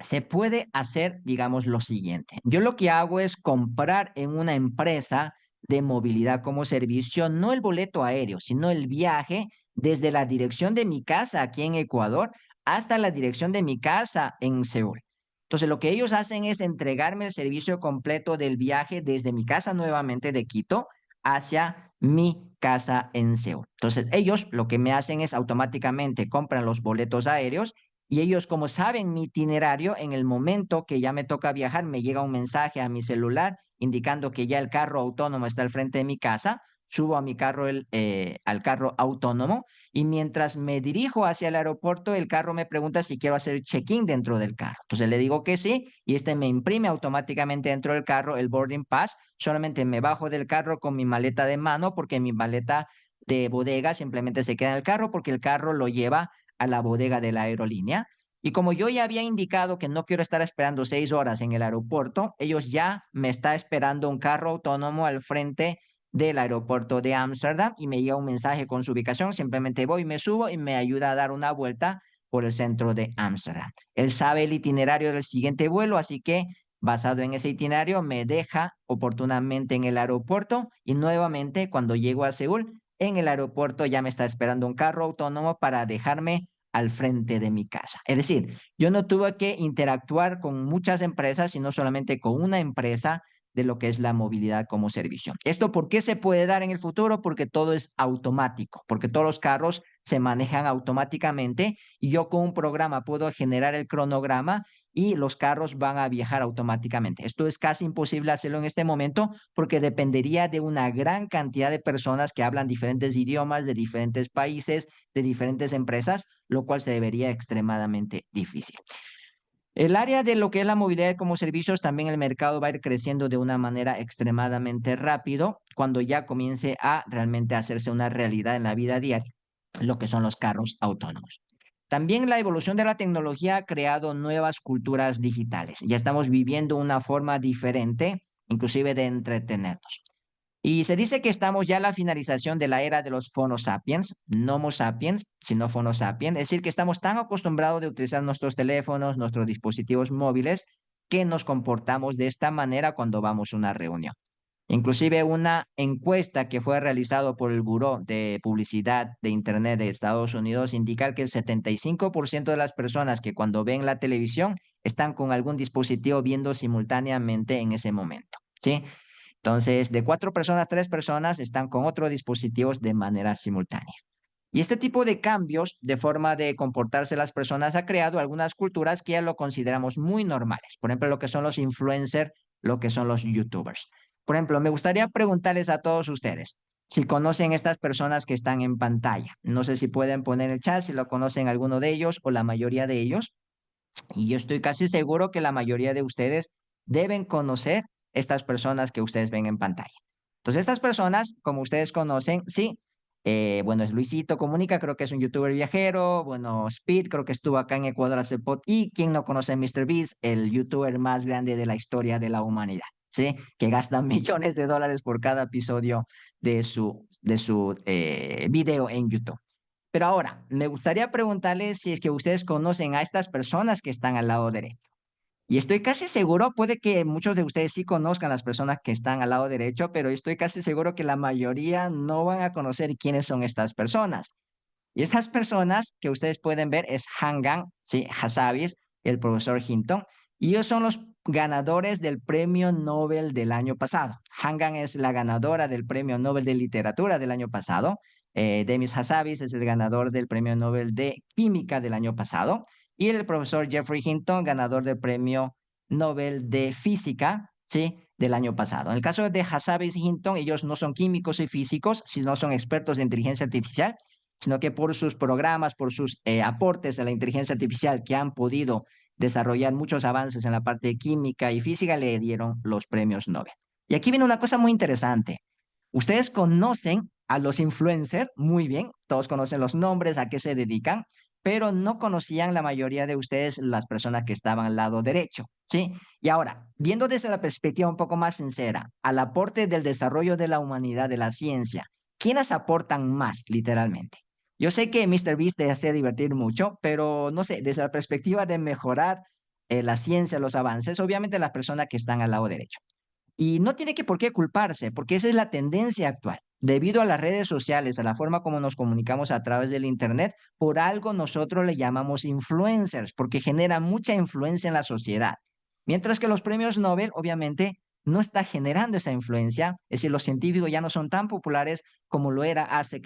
se puede hacer, digamos, lo siguiente. Yo lo que hago es comprar en una empresa de movilidad como servicio, no el boleto aéreo, sino el viaje desde la dirección de mi casa aquí en Ecuador hasta la dirección de mi casa en Seúl. Entonces, lo que ellos hacen es entregarme el servicio completo del viaje desde mi casa nuevamente de Quito hacia mi casa en Seúl. Entonces, ellos lo que me hacen es automáticamente compran los boletos aéreos y ellos, como saben mi itinerario, en el momento que ya me toca viajar, me llega un mensaje a mi celular indicando que ya el carro autónomo está al frente de mi casa. Subo a mi carro, al carro autónomo y mientras me dirijo hacia el aeropuerto, el carro me pregunta si quiero hacer check-in dentro del carro. Entonces le digo que sí y este me imprime automáticamente dentro del carro el boarding pass. Solamente me bajo del carro con mi maleta de mano porque mi maleta de bodega simplemente se queda en el carro porque el carro lo lleva a la bodega de la aerolínea. Y como yo ya había indicado que no quiero estar esperando 6 horas en el aeropuerto, ellos ya me está esperando un carro autónomo al frente del aeropuerto de Ámsterdam y me llega un mensaje con su ubicación. Simplemente voy, me subo y me ayuda a dar una vuelta por el centro de Ámsterdam. Él sabe el itinerario del siguiente vuelo, así que basado en ese itinerario me deja oportunamente en el aeropuerto y nuevamente cuando llego a Seúl en el aeropuerto ya me está esperando un carro autónomo para dejarme al frente de mi casa. Es decir, yo no tuve que interactuar con muchas empresas, sino solamente con una empresa de lo que es la movilidad como servicio. ¿Esto por qué se puede dar en el futuro? Porque todo es automático, porque todos los carros se manejan automáticamente y yo con un programa puedo generar el cronograma y los carros van a viajar automáticamente. Esto es casi imposible hacerlo en este momento porque dependería de una gran cantidad de personas que hablan diferentes idiomas de diferentes países, de diferentes empresas, lo cual se debería extremadamente difícil. El área de lo que es la movilidad como servicios, también el mercado va a ir creciendo de una manera extremadamente rápido cuando ya comience a realmente hacerse una realidad en la vida diaria, lo que son los carros autónomos. También la evolución de la tecnología ha creado nuevas culturas digitales. Ya estamos viviendo una forma diferente, inclusive de entretenernos. Y se dice que estamos ya a la finalización de la era de los Phono sapiens, no Homo sapiens, sino Phono sapiens, es decir, que estamos tan acostumbrados de utilizar nuestros teléfonos, nuestros dispositivos móviles, que nos comportamos de esta manera cuando vamos a una reunión. Inclusive una encuesta que fue realizada por el Buró de Publicidad de Internet de Estados Unidos indica que el 75% de las personas que cuando ven la televisión están con algún dispositivo viendo simultáneamente en ese momento, ¿sí? Entonces, de 4 personas, 3 personas están con otros dispositivos de manera simultánea. Y este tipo de cambios de forma de comportarse las personas ha creado algunas culturas que ya lo consideramos muy normales. Por ejemplo, lo que son los influencers, lo que son los youtubers. Por ejemplo, me gustaría preguntarles a todos ustedes si conocen estas personas que están en pantalla. No sé si pueden poner en el chat si lo conocen alguno de ellos o la mayoría de ellos. Y yo estoy casi seguro que la mayoría de ustedes deben conocer estas personas que ustedes ven en pantalla. Entonces, estas personas, como ustedes conocen, sí, bueno, es Luisito Comunica, creo que es un youtuber viajero, bueno, Speed, creo que estuvo acá en Ecuador hace poco, y quien no conoce a MrBeast, el youtuber más grande de la historia de la humanidad, ¿sí? Que gasta millones de dólares por cada episodio de su video en YouTube. Pero ahora, me gustaría preguntarles si es que ustedes conocen a estas personas que están al lado derecho. Y estoy casi seguro, puede que muchos de ustedes sí conozcan las personas que están al lado derecho, pero estoy casi seguro que la mayoría no van a conocer quiénes son estas personas. Y estas personas que ustedes pueden ver es Hangan, sí, Hassabis, el profesor Hinton, y ellos son los ganadores del Premio Nobel del año pasado. Hangan es la ganadora del Premio Nobel de Literatura del año pasado. Demis Hassabis es el ganador del Premio Nobel de Química del año pasado. Y el profesor Jeffrey Hinton, ganador del Premio Nobel de Física, ¿sí? Del año pasado. En el caso de Hassabis y Hinton, ellos no son químicos y físicos, sino son expertos de inteligencia artificial, sino que por sus programas, por sus aportes a la inteligencia artificial que han podido desarrollar muchos avances en la parte de química y física, le dieron los premios Nobel. Y aquí viene una cosa muy interesante. Ustedes conocen a los influencers muy bien, todos conocen los nombres, a qué se dedican, pero no conocían la mayoría de ustedes las personas que estaban al lado derecho, ¿sí? Y ahora, viendo desde la perspectiva un poco más sincera, al aporte del desarrollo de la humanidad, de la ciencia, ¿quiénes aportan más, literalmente? Yo sé que MrBeast te hace divertir mucho, pero no sé, desde la perspectiva de mejorar la ciencia, los avances, obviamente las personas que están al lado derecho. Y no tiene que por qué culparse, porque esa es la tendencia actual. Debido a las redes sociales, a la forma como nos comunicamos a través del Internet, por algo nosotros le llamamos influencers, porque genera mucha influencia en la sociedad. Mientras que los premios Nobel, obviamente, no está generando esa influencia, es decir, los científicos ya no son tan populares como lo era hace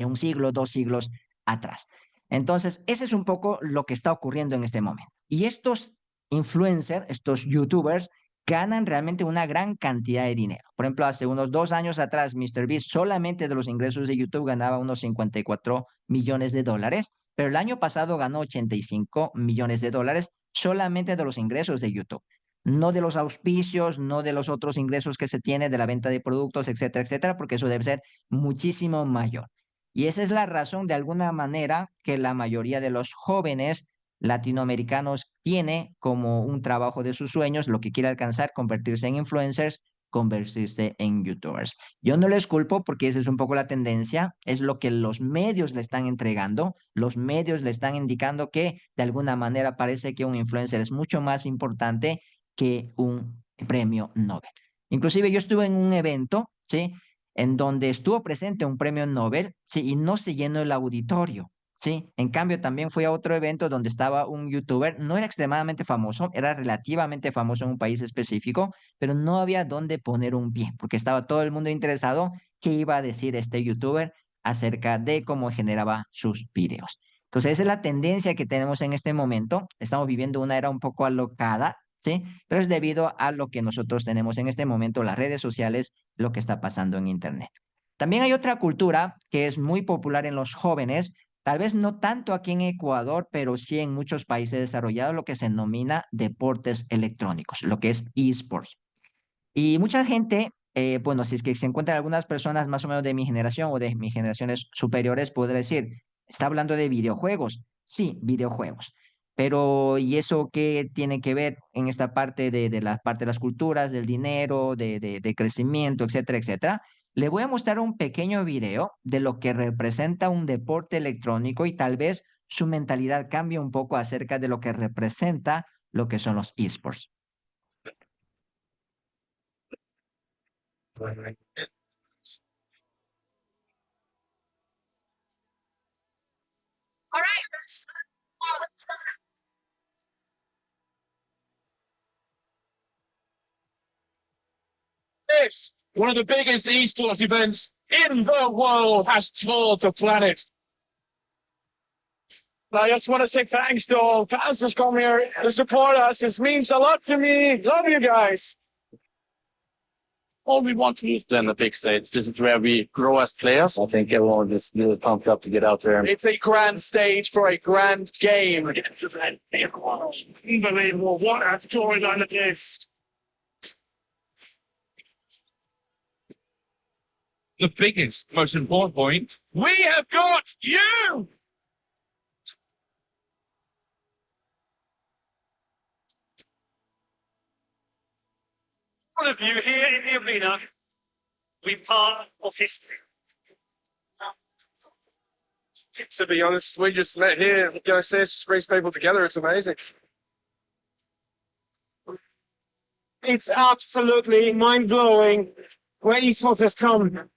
un siglo, 2 siglos atrás. Entonces, ese es un poco lo que está ocurriendo en este momento. Y estos influencers, estos youtubers, ganan realmente una gran cantidad de dinero. Por ejemplo, hace unos 2 años atrás, MrBeast solamente de los ingresos de YouTube ganaba unos 54 millones de dólares, pero el año pasado ganó 85 millones de dólares solamente de los ingresos de YouTube. No de los auspicios, no de los otros ingresos que se tiene de la venta de productos, etcétera, etcétera, porque eso debe ser muchísimo mayor. Y esa es la razón, de alguna manera, que la mayoría de los jóvenes latinoamericanos tiene como un trabajo de sus sueños, lo que quiere alcanzar, convertirse en influencers, convertirse en youtubers. Yo no les culpo porque esa es un poco la tendencia, es lo que los medios le están entregando, los medios le están indicando que de alguna manera parece que un influencer es mucho más importante que un premio Nobel. Inclusive yo estuve en un evento, ¿sí? En donde estuvo presente un premio Nobel, sí, y no se llenó el auditorio, sí. En cambio, también fui a otro evento donde estaba un youtuber, no era extremadamente famoso, era relativamente famoso en un país específico, pero no había dónde poner un pie, porque estaba todo el mundo interesado qué iba a decir este youtuber acerca de cómo generaba sus videos. Entonces, esa es la tendencia que tenemos en este momento. Estamos viviendo una era un poco alocada, ¿sí? Pero es debido a lo que nosotros tenemos en este momento, las redes sociales, lo que está pasando en Internet. También hay otra cultura que es muy popular en los jóvenes, tal vez no tanto aquí en Ecuador, pero sí en muchos países desarrollados, lo que se denomina deportes electrónicos, lo que es esports. Y mucha gente, bueno, si es que se encuentran algunas personas más o menos de mi generación o de mis generaciones superiores, podría decir, ¿está hablando de videojuegos? Sí, videojuegos. Pero, ¿y eso qué tiene que ver en esta parte de la parte de las culturas, del dinero, de crecimiento, etcétera, etcétera? Le voy a mostrar un pequeño video de lo que representa un deporte electrónico y tal vez su mentalidad cambie un poco acerca de lo que representa lo que son los esports. This, one of the biggest esports events in the world, has toured the planet. I just want to say thanks to all fans who's come here to support us. It means a lot to me. Love you guys. All we want to is then the big stage. This is where we grow as players. I think everyone is really pumped up to get out there. It's a grand stage for a grand game. Unbelievable. What a storyline it is. The biggest, most important point, we have got you! All of you here in the arena, we're part of history. To be honest, we just met here. Like I say, it's just brings people together. It's amazing. It's absolutely mind-blowing where esports has come.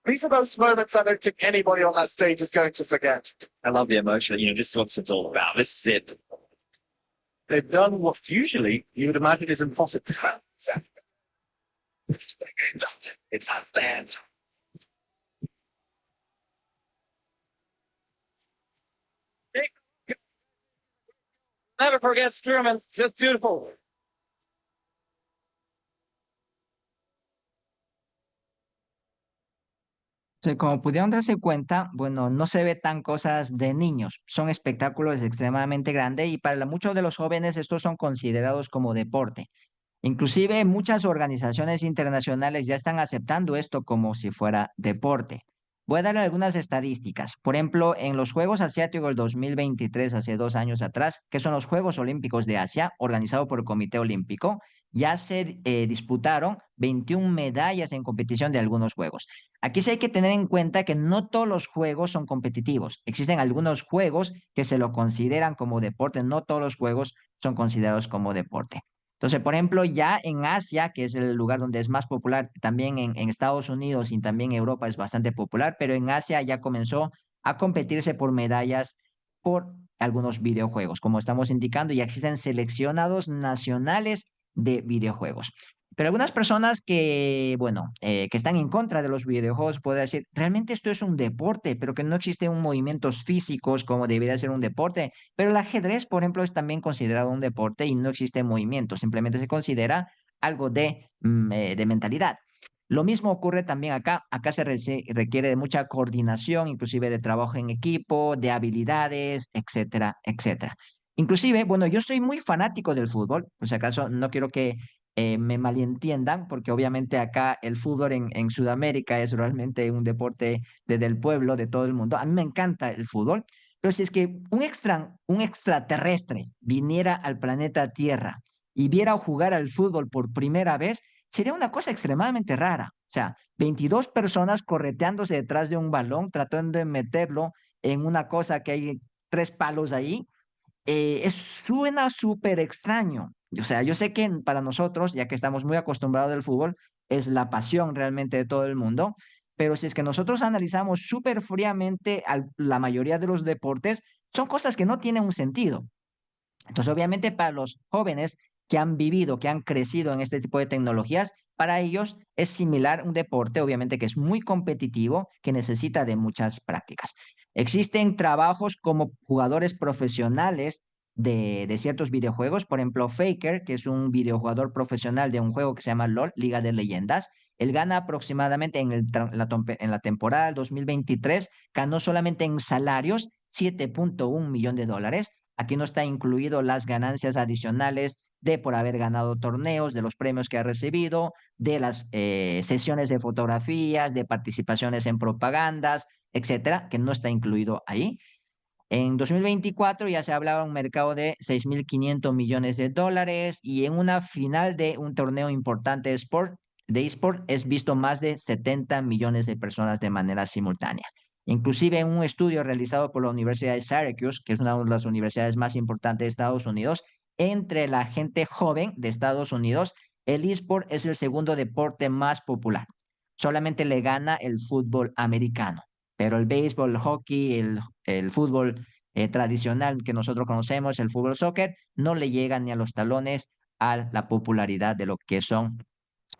These are those moments I don't think anybody on that stage is going to forget. I love the emotion. You know, this is what it's all about. This is it. They've done what usually you would imagine is impossible. It's us dance. Never forget Spearman. Just beautiful. Sí, como pudieron darse cuenta, bueno, no se ve tan cosas de niños, son espectáculos extremadamente grandes y para muchos de los jóvenes estos son considerados como deporte. Inclusive muchas organizaciones internacionales ya están aceptando esto como si fuera deporte. Voy a dar algunas estadísticas. Por ejemplo, en los Juegos Asiáticos del 2023, hace 2 años atrás, que son los Juegos Olímpicos de Asia, organizados por el Comité Olímpico, ya se disputaron 21 medallas en competición de algunos juegos. Aquí sí hay que tener en cuenta que no todos los juegos son competitivos. Existen algunos juegos que se lo consideran como deporte, no todos los juegos son considerados como deporte. Entonces, por ejemplo, ya en Asia, que es el lugar donde es más popular, también en Estados Unidos y también en Europa es bastante popular, pero en Asia ya comenzó a competirse por medallas por algunos videojuegos. Como estamos indicando, ya existen seleccionados nacionales de videojuegos. Pero algunas personas que, bueno, que están en contra de los videojuegos pueden decir, realmente esto es un deporte, pero que no existen movimientos físicos como debería ser un deporte. Pero el ajedrez, por ejemplo, es también considerado un deporte y no existe movimiento, simplemente se considera algo de mentalidad. Lo mismo ocurre también acá. Acá se requiere de mucha coordinación, inclusive de trabajo en equipo, de habilidades, etcétera, etcétera. Inclusive, bueno, yo soy muy fanático del fútbol, por si acaso no quiero que me malentiendan, porque obviamente acá el fútbol en Sudamérica es realmente un deporte del pueblo, de todo el mundo. A mí me encanta el fútbol, pero si es que un extraterrestre viniera al planeta Tierra y viera jugar al fútbol por primera vez, sería una cosa extremadamente rara. O sea, 22 personas correteándose detrás de un balón, tratando de meterlo en una cosa que hay 3 palos ahí suena súper extraño. O sea, yo sé que para nosotros, ya que estamos muy acostumbrados al fútbol, es la pasión realmente de todo el mundo, pero si es que nosotros analizamos súper fríamente la mayoría de los deportes, son cosas que no tienen un sentido. Entonces, obviamente, para los jóvenes que han vivido, que han crecido en este tipo de tecnologías, para ellos es similar un deporte, obviamente, que es muy competitivo, que necesita de muchas prácticas. Existen trabajos como jugadores profesionales de ciertos videojuegos, por ejemplo, Faker, que es un videojugador profesional de un juego que se llama LOL, Liga de Leyendas. Él gana aproximadamente en la temporada del 2023, ganó solamente en salarios 7.1 millón de dólares. Aquí no está incluido las ganancias adicionales de por haber ganado torneos, de los premios que ha recibido, de las sesiones de fotografías, de participaciones en propagandas, etcétera, que no está incluido ahí. En 2024 ya se hablaba de un mercado de 6.500 millones de dólares y en una final de un torneo importante de eSport es visto más de 70 millones de personas de manera simultánea. Inclusive en un estudio realizado por la Universidad de Syracuse, que es una de las universidades más importantes de Estados Unidos, entre la gente joven de Estados Unidos, el eSport es el segundo deporte más popular. Solamente le gana el fútbol americano, pero el béisbol, el hockey, el fútbol tradicional que nosotros conocemos, el fútbol soccer, no le llega ni a los talones a la popularidad de lo que son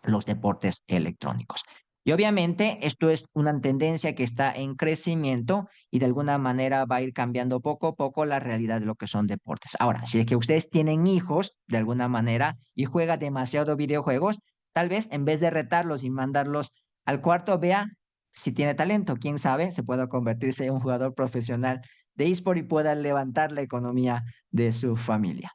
los deportes electrónicos. Y obviamente esto es una tendencia que está en crecimiento y de alguna manera va a ir cambiando poco a poco la realidad de lo que son deportes. Ahora, si es que ustedes tienen hijos de alguna manera y juegan demasiado videojuegos, tal vez en vez de retarlos y mandarlos al cuarto, vea si tiene talento. Quién sabe, se pueda convertirse en un jugador profesional de eSport y pueda levantar la economía de su familia.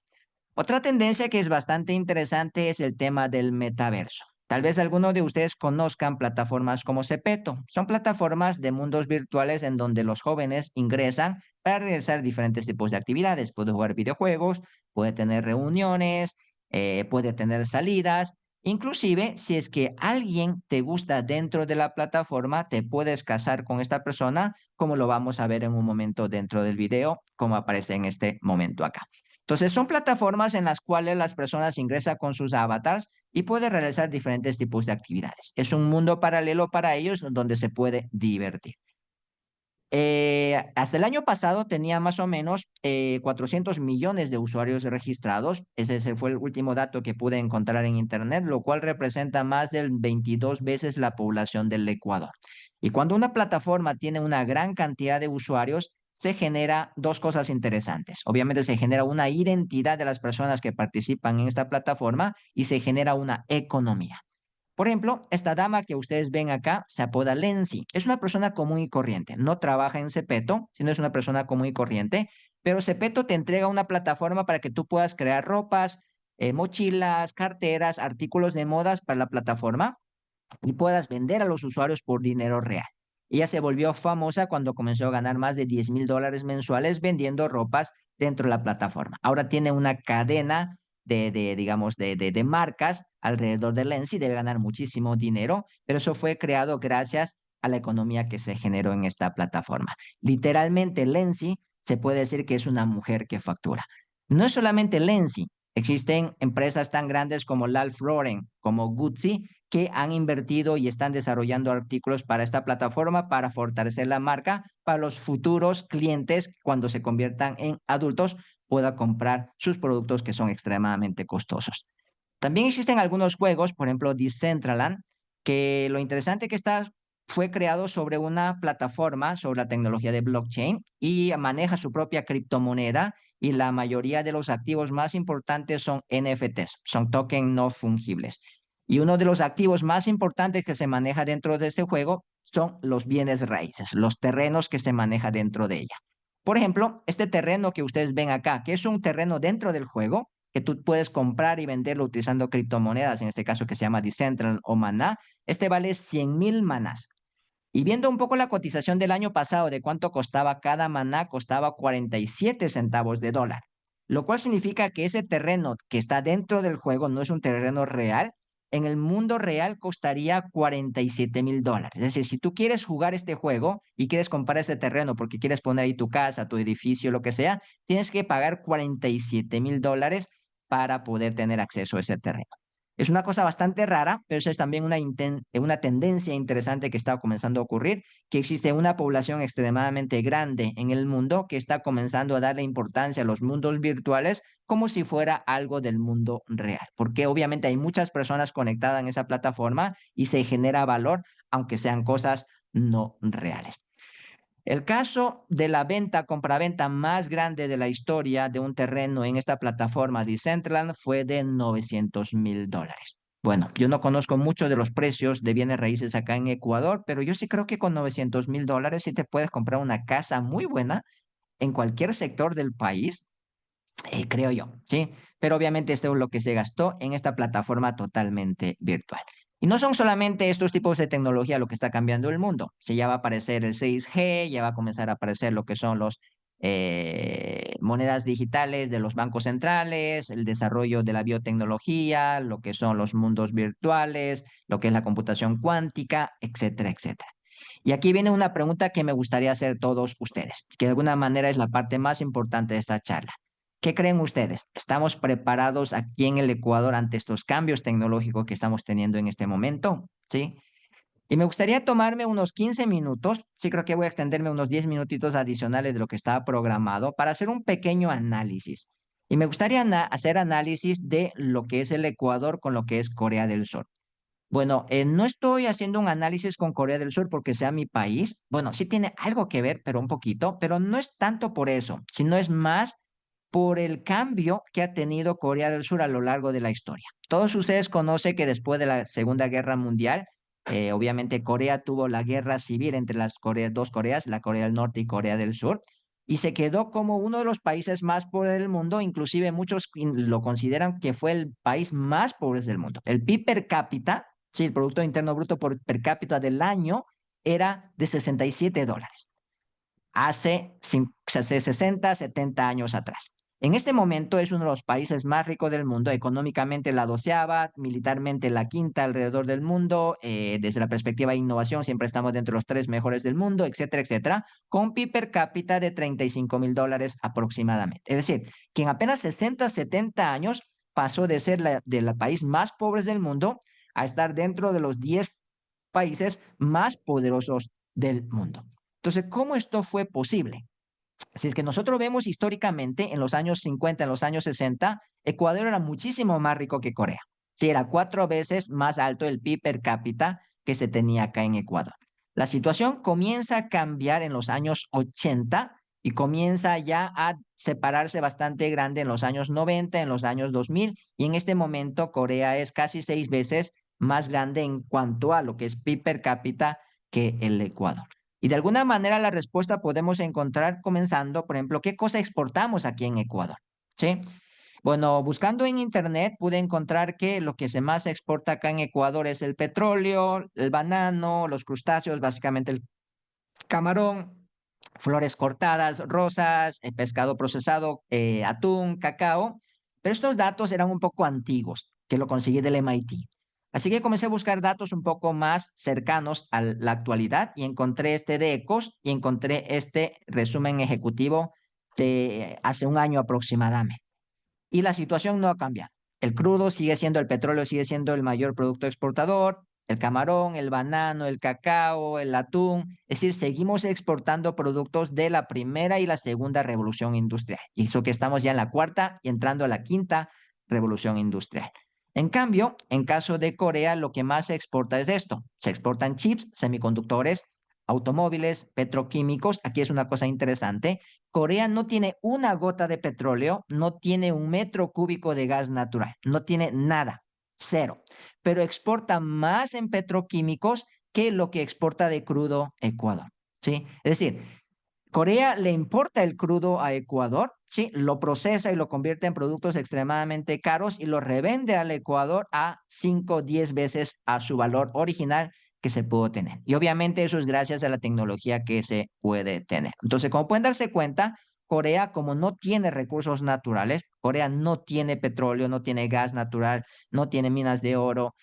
Otra tendencia que es bastante interesante es el tema del metaverso. Tal vez algunos de ustedes conozcan plataformas como Zepeto. Son plataformas de mundos virtuales en donde los jóvenes ingresan para realizar diferentes tipos de actividades. Puede jugar videojuegos, puede tener reuniones, puede tener salidas. Inclusive, si es que alguien te gusta dentro de la plataforma, te puedes casar con esta persona, como lo vamos a ver en un momento dentro del video, como aparece en este momento acá. Entonces, son plataformas en las cuales las personas ingresan con sus avatars y pueden realizar diferentes tipos de actividades. Es un mundo paralelo para ellos donde se puede divertir. Hasta el año pasado tenía más o menos 400 millones de usuarios registrados. Ese fue el último dato que pude encontrar en Internet, lo cual representa más de 22 veces la población del Ecuador. Y cuando una plataforma tiene una gran cantidad de usuarios, se genera dos cosas interesantes. Obviamente se genera una identidad de las personas que participan en esta plataforma y se genera una economía. Por ejemplo, esta dama que ustedes ven acá se apoda Lenzi. Es una persona común y corriente. No trabaja en Cepeto, sino es una persona común y corriente. Pero Cepeto te entrega una plataforma para que tú puedas crear ropas, mochilas, carteras, artículos de modas para la plataforma y puedas vender a los usuarios por dinero real. Ella se volvió famosa cuando comenzó a ganar más de $10,000 mensuales vendiendo ropas dentro de la plataforma. Ahora tiene una cadena digamos, de marcas alrededor de Lenzi, debe ganar muchísimo dinero, pero eso fue creado gracias a la economía que se generó en esta plataforma. Literalmente, Lenzi se puede decir que es una mujer que factura. No es solamente Lenzi, existen empresas tan grandes como Ralph Lauren, como Gucci, que han invertido y están desarrollando artículos para esta plataforma para fortalecer la marca para los futuros clientes cuando se conviertan en adultos pueda comprar sus productos que son extremadamente costosos. También existen algunos juegos, por ejemplo, Decentraland, que lo interesante que está fue creado sobre una plataforma sobre la tecnología de blockchain y maneja su propia criptomoneda y la mayoría de los activos más importantes son NFTs, son tokens no fungibles. Y uno de los activos más importantes que se maneja dentro de este juego son los bienes raíces, los terrenos que se maneja dentro de ella. Por ejemplo, este terreno que ustedes ven acá, que es un terreno dentro del juego, que tú puedes comprar y venderlo utilizando criptomonedas, en este caso que se llama Decentraland o Maná, este vale 100,000 manás. Y viendo un poco la cotización del año pasado de cuánto costaba cada maná, costaba 47 centavos de dólar, lo cual significa que ese terreno que está dentro del juego no es un terreno real. En el mundo real costaría 47,000 dólares. Es decir, si tú quieres jugar este juego y quieres comprar este terreno porque quieres poner ahí tu casa, tu edificio, lo que sea, tienes que pagar 47,000 dólares para poder tener acceso a ese terreno. Es una cosa bastante rara, pero eso es también una tendencia interesante que está comenzando a ocurrir, que existe una población extremadamente grande en el mundo que está comenzando a darle importancia a los mundos virtuales como si fuera algo del mundo real, porque obviamente hay muchas personas conectadas en esa plataforma y se genera valor, aunque sean cosas no reales. El caso de la compraventa más grande de la historia de un terreno en esta plataforma Decentraland fue de 900,000 dólares. Bueno, yo no conozco mucho de los precios de bienes raíces acá en Ecuador, pero yo sí creo que con 900,000 dólares sí te puedes comprar una casa muy buena en cualquier sector del país, creo yo, ¿sí? Pero obviamente esto es lo que se gastó en esta plataforma totalmente virtual. Y no son solamente estos tipos de tecnología lo que está cambiando el mundo. Se ya va a aparecer el 6G, ya va a comenzar a aparecer lo que son los monedas digitales de los bancos centrales, el desarrollo de la biotecnología, lo que son los mundos virtuales, lo que es la computación cuántica, etcétera, etcétera. Y aquí viene una pregunta que me gustaría hacer a todos ustedes, que de alguna manera es la parte más importante de esta charla. ¿Qué creen ustedes? ¿Estamos preparados aquí en el Ecuador ante estos cambios tecnológicos que estamos teniendo en este momento? ¿Sí? Y me gustaría tomarme unos 15 minutos, sí creo que voy a extenderme unos 10 minutitos adicionales de lo que estaba programado para hacer un pequeño análisis. Y me gustaría hacer análisis de lo que es el Ecuador con lo que es Corea del Sur. Bueno, no estoy haciendo un análisis con Corea del Sur porque sea mi país. Bueno, sí tiene algo que ver, pero un poquito, pero no es tanto por eso, sino es más por el cambio que ha tenido Corea del Sur a lo largo de la historia. Todos ustedes conocen que después de la Segunda Guerra Mundial, obviamente Corea tuvo la guerra civil entre las dos Coreas, la Corea del Norte y Corea del Sur, y se quedó como uno de los países más pobres del mundo, inclusive muchos lo consideran que fue el país más pobre del mundo. El PIB per cápita, sí, el Producto Interno Bruto per cápita del año era de 67 dólares, hace 60, 70 años atrás. En este momento es uno de los países más ricos del mundo, económicamente la 12ª, militarmente la 5ª alrededor del mundo, desde la perspectiva de innovación siempre estamos dentro de los 3 mejores del mundo, etcétera, etcétera, con PIB per cápita de $35,000 aproximadamente. Es decir, que en apenas 60, 70 años pasó de ser del país más pobre del mundo a estar dentro de los 10 países más poderosos del mundo. Entonces, ¿cómo esto fue posible? Si es que nosotros vemos históricamente en los años 50, en los años 60, Ecuador era muchísimo más rico que Corea. Sí, era 4 veces más alto el PIB per cápita que se tenía acá en Ecuador. La situación comienza a cambiar en los años 80 y comienza ya a separarse bastante grande en los años 90, en los años 2000, y en este momento Corea es casi 6 veces más grande en cuanto a lo que es PIB per cápita que el Ecuador. Y de alguna manera la respuesta podemos encontrar comenzando, por ejemplo, ¿qué cosa exportamos aquí en Ecuador? ¿Sí? Bueno, buscando en internet pude encontrar que lo que se más exporta acá en Ecuador es el petróleo, el banano, los crustáceos, básicamente el camarón, flores cortadas, rosas, pescado procesado, atún, cacao. Pero estos datos eran un poco antiguos, que lo conseguí del MIT. Así que comencé a buscar datos un poco más cercanos a la actualidad y encontré este de Ecos y encontré este resumen ejecutivo de hace un año aproximadamente. Y la situación no ha cambiado. El crudo sigue siendo, el petróleo sigue siendo el mayor producto exportador, el camarón, el banano, el cacao, el atún. Es decir, seguimos exportando productos de la primera y la segunda revolución industrial. Y eso que estamos ya en la cuarta y entrando a la quinta revolución industrial. En cambio, en caso de Corea, lo que más se exporta es esto. Se exportan chips, semiconductores, automóviles, petroquímicos. Aquí es una cosa interesante. Corea no tiene una gota de petróleo, no tiene un metro cúbico de gas natural, no tiene nada, cero, pero exporta más en petroquímicos que lo que exporta de crudo Ecuador, ¿sí? Es decir, Corea le importa el crudo a Ecuador, ¿sí? Lo procesa y lo convierte en productos extremadamente caros y lo revende al Ecuador a 5 o 10 veces a su valor original que se pudo tener. Y obviamente eso es gracias a la tecnología que se puede tener. Entonces, como pueden darse cuenta, Corea, como no tiene recursos naturales, Corea no tiene petróleo, no tiene gas natural, no tiene minas de oro,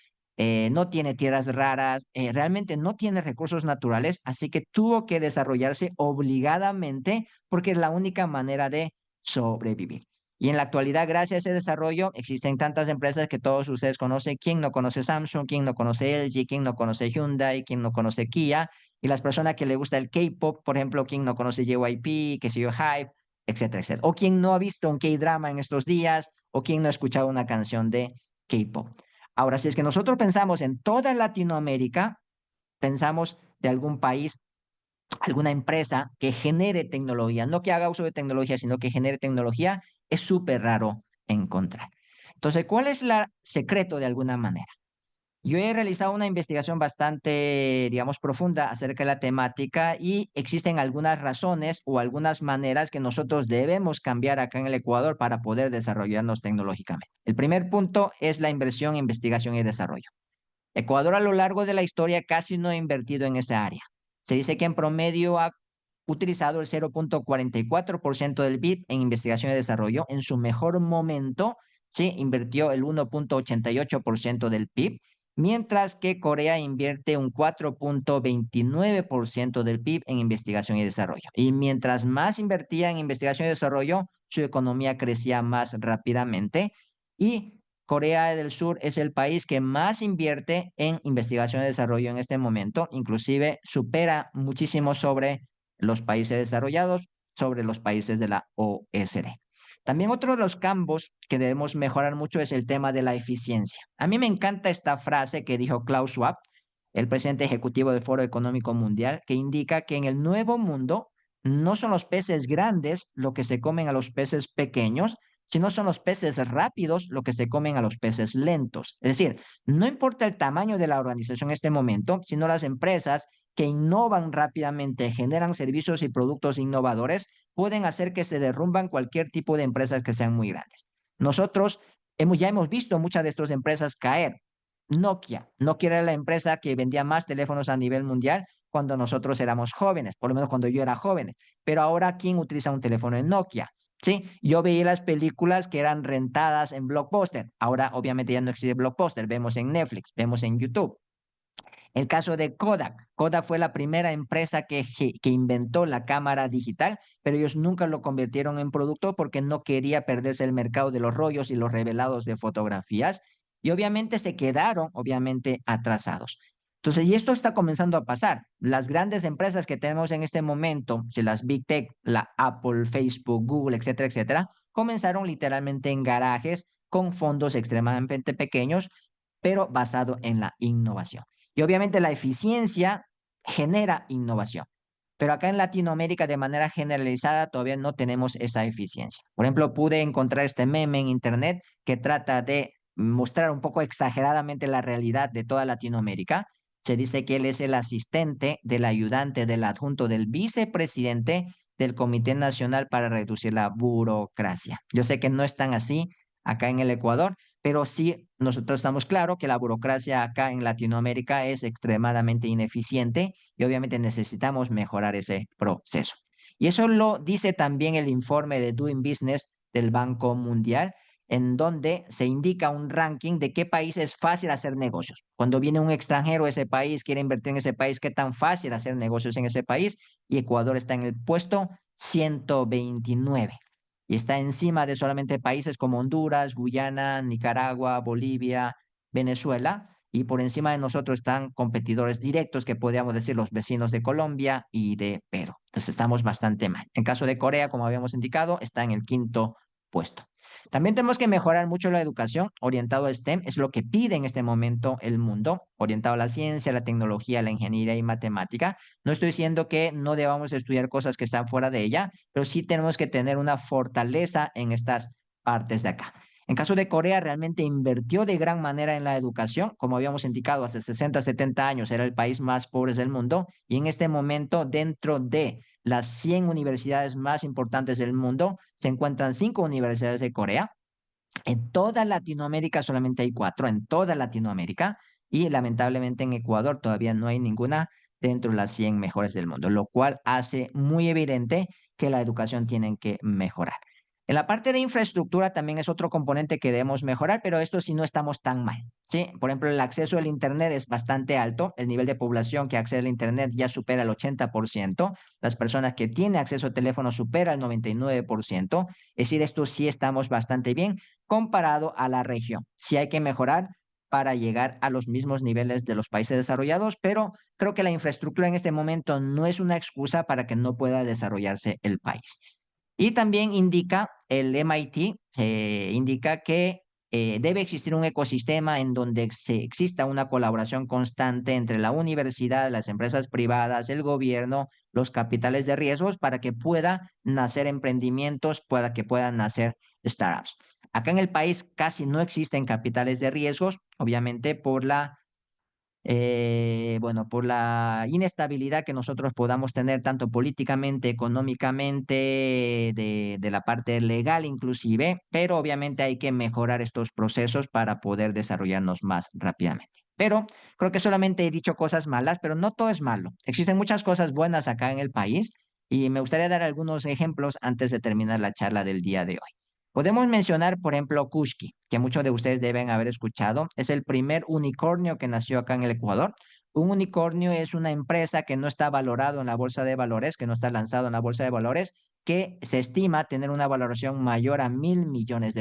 no tiene tierras raras, realmente no tiene recursos naturales, así que tuvo que desarrollarse obligadamente porque es la única manera de sobrevivir. Y en la actualidad, gracias a ese desarrollo, existen tantas empresas que todos ustedes conocen. ¿Quién no conoce Samsung? ¿Quién no conoce LG? ¿Quién no conoce Hyundai? ¿Quién no conoce Kia? Y las personas que le gusta el K-pop, por ejemplo, ¿quién no conoce JYP, qué sé yo, Hype, etcétera, etcétera? O quién no ha visto un K-drama en estos días, o quién no ha escuchado una canción de K-pop. Ahora, si es que nosotros pensamos en toda Latinoamérica, pensamos de algún país, alguna empresa que genere tecnología, no que haga uso de tecnología, sino que genere tecnología, es súper raro encontrar. Entonces, ¿cuál es el secreto de alguna manera? Yo he realizado una investigación bastante, digamos, profunda acerca de la temática y existen algunas razones o algunas maneras que nosotros debemos cambiar acá en el Ecuador para poder desarrollarnos tecnológicamente. El primer punto es la inversión en investigación y desarrollo. Ecuador a lo largo de la historia casi no ha invertido en esa área. Se dice que en promedio ha utilizado el 0,44% del PIB en investigación y desarrollo. En su mejor momento, sí, invirtió el 1,88% del PIB, mientras que Corea invierte un 4,29% del PIB en investigación y desarrollo. Y mientras más invertía en investigación y desarrollo, su economía crecía más rápidamente. Y Corea del Sur es el país que más invierte en investigación y desarrollo en este momento, inclusive supera muchísimo sobre los países desarrollados, sobre los países de la OECD. También otro de los campos que debemos mejorar mucho es el tema de la eficiencia. A mí me encanta esta frase que dijo Klaus Schwab, el presidente ejecutivo del Foro Económico Mundial, que indica que en el nuevo mundo no son los peces grandes lo que se comen a los peces pequeños, sino son los peces rápidos lo que se comen a los peces lentos. Es decir, no importa el tamaño de la organización en este momento, sino las empresas que innovan rápidamente, generan servicios y productos innovadores, pueden hacer que se derrumban cualquier tipo de empresas que sean muy grandes. Nosotros ya hemos visto muchas de estas empresas caer. Nokia era la empresa que vendía más teléfonos a nivel mundial cuando nosotros éramos jóvenes, por lo menos cuando yo era joven. Pero ahora, ¿quién utiliza un teléfono en Nokia? Sí, yo veía las películas que eran rentadas en Blockbuster. Ahora obviamente ya no existe Blockbuster, vemos en Netflix, vemos en YouTube. El caso de Kodak. Kodak fue la primera empresa que inventó la cámara digital, pero ellos nunca lo convirtieron en producto porque no quería perderse el mercado de los rollos y los revelados de fotografías. Y obviamente se quedaron, obviamente, atrasados. Entonces, y esto está comenzando a pasar. Las grandes empresas que tenemos en este momento, si las Big Tech, la Apple, Facebook, Google, etcétera, etcétera, comenzaron literalmente en garajes con fondos extremadamente pequeños, pero basado en la innovación. Y obviamente la eficiencia genera innovación. Pero acá en Latinoamérica, de manera generalizada, todavía no tenemos esa eficiencia. Por ejemplo, pude encontrar este meme en internet que trata de mostrar un poco exageradamente la realidad de toda Latinoamérica. Se dice que él es el asistente del ayudante del adjunto del vicepresidente del Comité Nacional para Reducir la Burocracia. Yo sé que no es tan así acá en el Ecuador, pero sí nosotros estamos claros que la burocracia acá en Latinoamérica es extremadamente ineficiente y obviamente necesitamos mejorar ese proceso. Y eso lo dice también el informe de Doing Business del Banco Mundial, en donde se indica un ranking de qué país es fácil hacer negocios. Cuando viene un extranjero a ese país, quiere invertir en ese país, qué tan fácil hacer negocios en ese país. Y Ecuador está en el puesto 129 y está encima de solamente países como Honduras, Guyana, Nicaragua, Bolivia, Venezuela, y por encima de nosotros están competidores directos que podríamos decir los vecinos de Colombia y de Perú. Entonces estamos bastante mal. En caso de Corea, como habíamos indicado, está en el quinto puesto. También tenemos que mejorar mucho la educación orientado a STEM, es lo que pide en este momento el mundo, orientado a la ciencia, la tecnología, la ingeniería y matemática. No estoy diciendo que no debamos estudiar cosas que están fuera de ella, pero sí tenemos que tener una fortaleza en estas partes de acá. En caso de Corea, realmente invirtió de gran manera en la educación, como habíamos indicado, hace 60, 70 años era el país más pobre del mundo y en este momento dentro de las 100 universidades más importantes del mundo se encuentran 5 universidades de Corea. En toda Latinoamérica solamente hay 4, en toda Latinoamérica, y lamentablemente en Ecuador todavía no hay ninguna dentro de las 100 mejores del mundo, lo cual hace muy evidente que la educación tiene que mejorar. En la parte de infraestructura también es otro componente que debemos mejorar, pero esto sí no estamos tan mal, ¿sí? Por ejemplo, el acceso al Internet es bastante alto, el nivel de población que accede al Internet ya supera el 80%, las personas que tienen acceso a teléfono supera el 99%, es decir, esto sí estamos bastante bien comparado a la región. Sí hay que mejorar para llegar a los mismos niveles de los países desarrollados, pero creo que la infraestructura en este momento no es una excusa para que no pueda desarrollarse el país. Y también indica el MIT, indica que debe existir un ecosistema en donde exista una colaboración constante entre la universidad, las empresas privadas, el gobierno, los capitales de riesgos para que pueda nacer emprendimientos, para que puedan nacer startups. Acá en el país casi no existen capitales de riesgos, obviamente bueno, por la inestabilidad que nosotros podamos tener tanto políticamente, económicamente, de la parte legal inclusive, pero obviamente hay que mejorar estos procesos para poder desarrollarnos más rápidamente. Pero creo que solamente he dicho cosas malas, pero no todo es malo. Existen muchas cosas buenas acá en el país y me gustaría dar algunos ejemplos antes de terminar la charla del día de hoy. Podemos mencionar, por ejemplo, Kushki, que muchos de ustedes deben haber escuchado. Es el primer unicornio que nació acá en el Ecuador. Un unicornio es una empresa que no está valorado en la bolsa de valores, que no está lanzado en la bolsa de valores, que se estima tener una valoración mayor a $1.000 millones.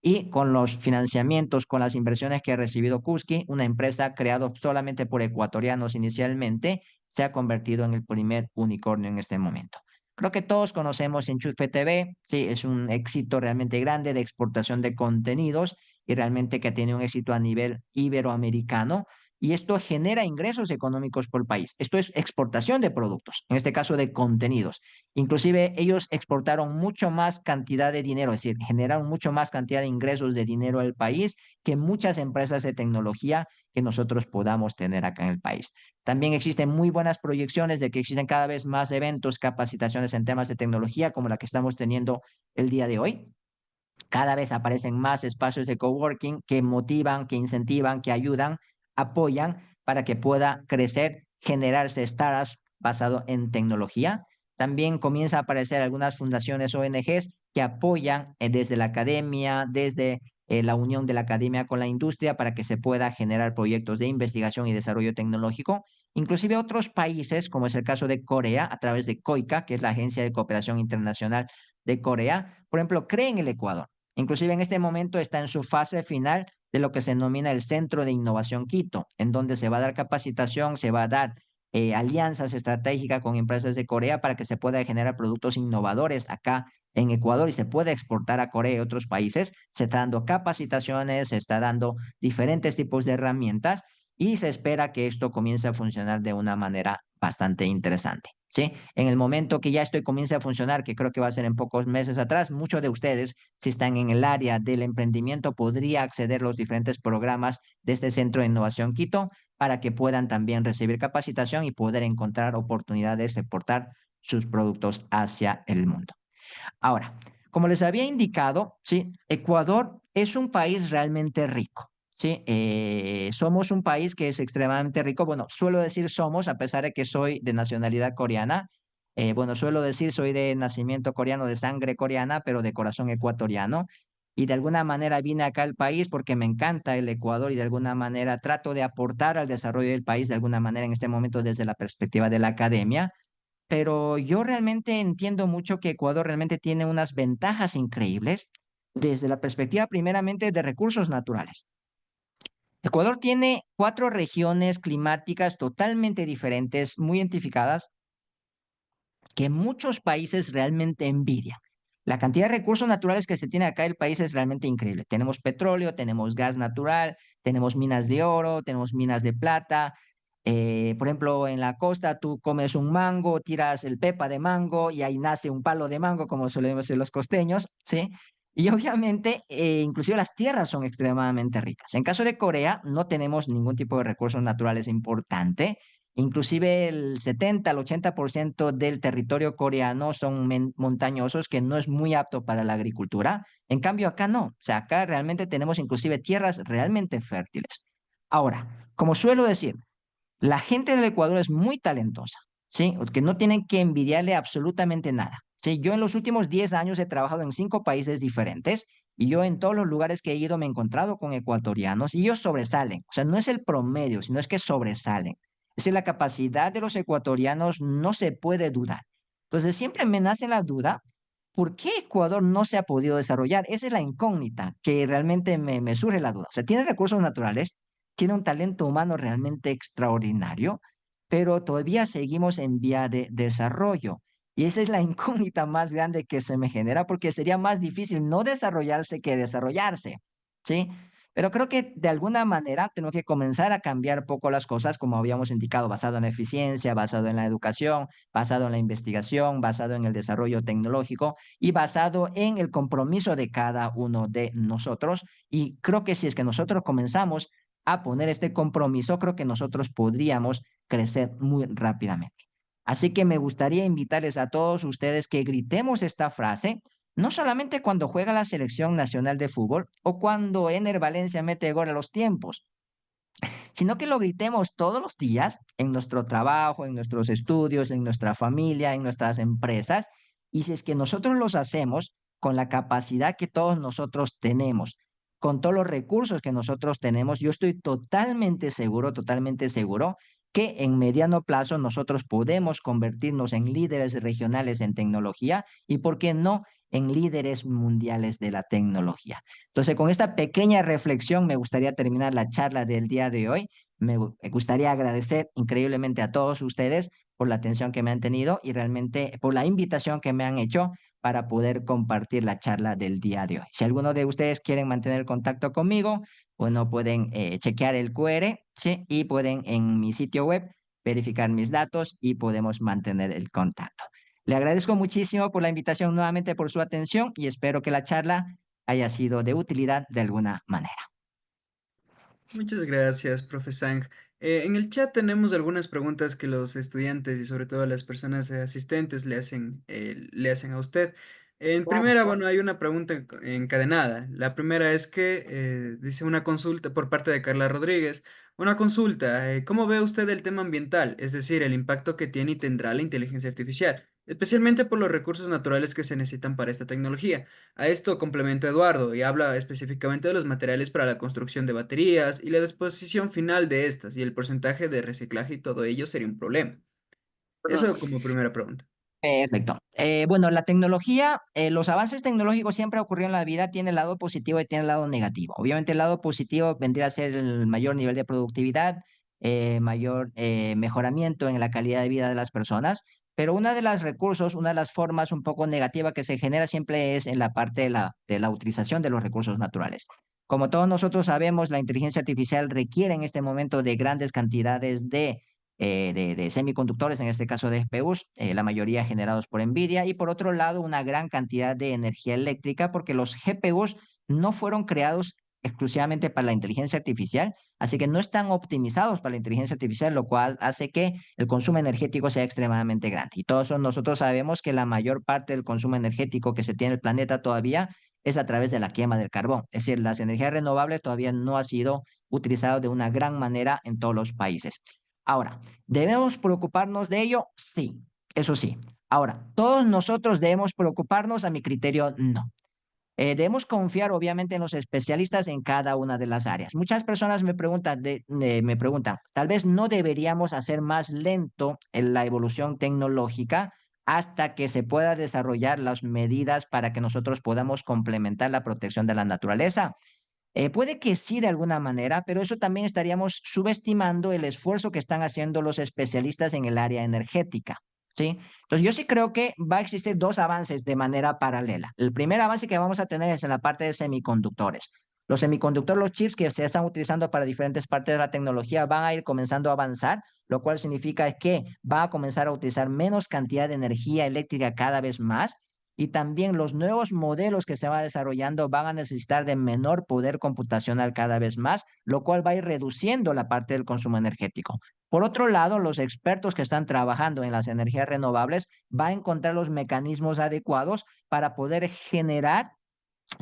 Y con los financiamientos, con las inversiones que ha recibido Kushki, una empresa creada solamente por ecuatorianos inicialmente, se ha convertido en el primer unicornio en este momento. Creo que todos conocemos Enchufe TV, sí, es un éxito realmente grande de exportación de contenidos y realmente que tiene un éxito a nivel iberoamericano. Y esto genera ingresos económicos por el país. Esto es exportación de productos, en este caso de contenidos. Inclusive ellos exportaron mucho más cantidad de dinero, es decir, generaron mucho más cantidad de ingresos de dinero al país que muchas empresas de tecnología que nosotros podamos tener acá en el país. También existen muy buenas proyecciones de que existen cada vez más eventos, capacitaciones en temas de tecnología como la que estamos teniendo el día de hoy. Cada vez aparecen más espacios de coworking que motivan, que incentivan, que ayudan, apoyan para que pueda crecer, generarse startups basado en tecnología. también comienza a aparecer algunas fundaciones ONGs que apoyan desde la academia, desde la unión de la academia con la industria para que se pueda generar proyectos de investigación y desarrollo tecnológico. Inclusive otros países, como es el caso de Corea, a través de COICA, que es la Agencia de Cooperación Internacional de Corea, por ejemplo, creen el Ecuador. Inclusive en este momento está en su fase final de lo que se denomina el Centro de Innovación Quito, en donde se va a dar capacitación, se va a dar alianzas estratégicas con empresas de Corea para que se pueda generar productos innovadores acá en Ecuador y se pueda exportar a Corea y otros países. Se está dando capacitaciones, se está dando diferentes tipos de herramientas y se espera que esto comience a funcionar de una manera bastante interesante. ¿Sí? En el momento que ya esto comience a funcionar, que creo que va a ser en pocos meses atrás, muchos de ustedes, si están en el área del emprendimiento, podría acceder a los diferentes programas de este Centro de Innovación Quito para que puedan también recibir capacitación y poder encontrar oportunidades de exportar sus productos hacia el mundo. Ahora, como les había indicado, ¿sí? Ecuador es un país realmente rico. Sí, somos un país que es extremadamente rico. Bueno, suelo decir somos, a pesar de que soy de nacionalidad coreana. Bueno, suelo decir soy de nacimiento coreano, de sangre coreana, pero de corazón ecuatoriano. Y de alguna manera vine acá al país porque me encanta el Ecuador y de alguna manera trato de aportar al desarrollo del país, de alguna manera en este momento desde la perspectiva de la academia. Pero yo realmente entiendo mucho que Ecuador realmente tiene unas ventajas increíbles desde la perspectiva primeramente de recursos naturales. Ecuador tiene 4 regiones climáticas totalmente diferentes, muy identificadas, que muchos países realmente envidian. La cantidad de recursos naturales que se tiene acá en el país es realmente increíble. Tenemos petróleo, tenemos gas natural, tenemos minas de oro, tenemos minas de plata. Por ejemplo, en la costa tú comes un mango, tiras el pepa de mango y ahí nace un palo de mango, como solemos decir los costeños, ¿sí? Y obviamente, inclusive las tierras son extremadamente ricas. En caso de Corea, no tenemos ningún tipo de recursos naturales importante. Inclusive el 70 al 80% del territorio coreano son montañosos, que no es muy apto para la agricultura. En cambio, acá no. O sea, acá realmente tenemos inclusive tierras realmente fértiles. Ahora, como suelo decir, la gente del Ecuador es muy talentosa, ¿sí? Que no tienen que envidiarle absolutamente nada. Sí, yo en los últimos 10 años he trabajado en 5 países diferentes y yo en todos los lugares que he ido me he encontrado con ecuatorianos y ellos sobresalen. O sea, no es el promedio, sino es que sobresalen. Es decir, la capacidad de los ecuatorianos no se puede dudar. Entonces, siempre me nace la duda, ¿por qué Ecuador no se ha podido desarrollar? Esa es la incógnita que realmente me surge la duda. O sea, tiene recursos naturales, tiene un talento humano realmente extraordinario, pero todavía seguimos en vía de desarrollo. Y esa es la incógnita más grande que se me genera porque sería más difícil no desarrollarse que desarrollarse, ¿sí? Pero creo que de alguna manera tenemos que comenzar a cambiar poco las cosas, como habíamos indicado, basado en la eficiencia, basado en la educación, basado en la investigación, basado en el desarrollo tecnológico y basado en el compromiso de cada uno de nosotros. Y creo que si es que nosotros comenzamos a poner este compromiso, creo que nosotros podríamos crecer muy rápidamente. Así que me gustaría invitarles a todos ustedes que gritemos esta frase, no solamente cuando juega la selección nacional de fútbol o cuando Ener Valencia mete gol a los tiempos, sino que lo gritemos todos los días en nuestro trabajo, en nuestros estudios, en nuestra familia, en nuestras empresas. Y si es que nosotros los hacemos con la capacidad que todos nosotros tenemos, con todos los recursos que nosotros tenemos, yo estoy totalmente seguro que en mediano plazo nosotros podemos convertirnos en líderes regionales en tecnología y, ¿por qué no?, en líderes mundiales de la tecnología. Entonces, con esta pequeña reflexión me gustaría terminar la charla del día de hoy. Me gustaría agradecer increíblemente a todos ustedes por la atención que me han tenido y realmente por la invitación que me han hecho para poder compartir la charla del día de hoy. Si alguno de ustedes quieren mantener el contacto conmigo, bueno, pueden chequear el QR, ¿sí? Y pueden en mi sitio web verificar mis datos y podemos mantener el contacto. Le agradezco muchísimo por la invitación, nuevamente por su atención y espero que la charla haya sido de utilidad de alguna manera. Muchas gracias, profe Sang. En el chat tenemos algunas preguntas que los estudiantes y sobre todo las personas asistentes le hacen a usted. En Claro. primera, bueno, hay una pregunta encadenada. La primera es que dice una consulta por parte de Carla Rodríguez. Una consulta, ¿cómo ve usted el tema ambiental? Es decir, el impacto que tiene y tendrá la inteligencia artificial. especialmente por los recursos naturales que se necesitan para esta tecnología. A esto complementa Eduardo y habla específicamente de los materiales para la construcción de baterías y la disposición final de estas y el porcentaje de reciclaje y todo ello sería un problema. Eso como primera pregunta. Perfecto. Bueno, la tecnología, los avances tecnológicos siempre ocurrieron en la vida, tiene el lado positivo y tiene el lado negativo. Obviamente el lado positivo vendría a ser el mayor nivel de productividad, mayor mejoramiento en la calidad de vida de las personas, pero una de los recursos, una de las formas un poco negativa que se genera siempre es en la parte de la utilización de los recursos naturales. Como todos nosotros sabemos, la inteligencia artificial requiere en este momento de grandes cantidades de semiconductores, en este caso de GPUs, la mayoría generados por NVIDIA, y por otro lado una gran cantidad de energía eléctrica, porque los GPUs no fueron creados exclusivamente para la inteligencia artificial, así que no están optimizados para la inteligencia artificial, lo cual hace que el consumo energético sea extremadamente grande. Y todos nosotros sabemos que la mayor parte del consumo energético que se tiene en el planeta todavía es a través de la quema del carbón. Es decir, las energías renovables todavía no ha sido utilizado de una gran manera en todos los países. Ahora, ¿debemos preocuparnos de ello? Sí, eso sí. Ahora, ¿todos nosotros debemos preocuparnos? A mi criterio, no. Debemos confiar, obviamente, en los especialistas en cada una de las áreas. Muchas personas me preguntan, tal vez no deberíamos hacer más lento en la evolución tecnológica hasta que se pueda desarrollar las medidas para que nosotros podamos complementar la protección de la naturaleza. Puede que sí de alguna manera, pero eso también estaríamos subestimando el esfuerzo que están haciendo los especialistas en el área energética, ¿sí? Entonces yo sí creo que va a existir dos avances de manera paralela. El primer avance que vamos a tener es en la parte de semiconductores. Los semiconductores, los chips que se están utilizando para diferentes partes de la tecnología van a ir comenzando a avanzar, lo cual significa que va a comenzar a utilizar menos cantidad de energía eléctrica cada vez más y también los nuevos modelos que se van desarrollando van a necesitar de menor poder computacional cada vez más, lo cual va a ir reduciendo la parte del consumo energético. Por otro lado, los expertos que están trabajando en las energías renovables van a encontrar los mecanismos adecuados para poder generar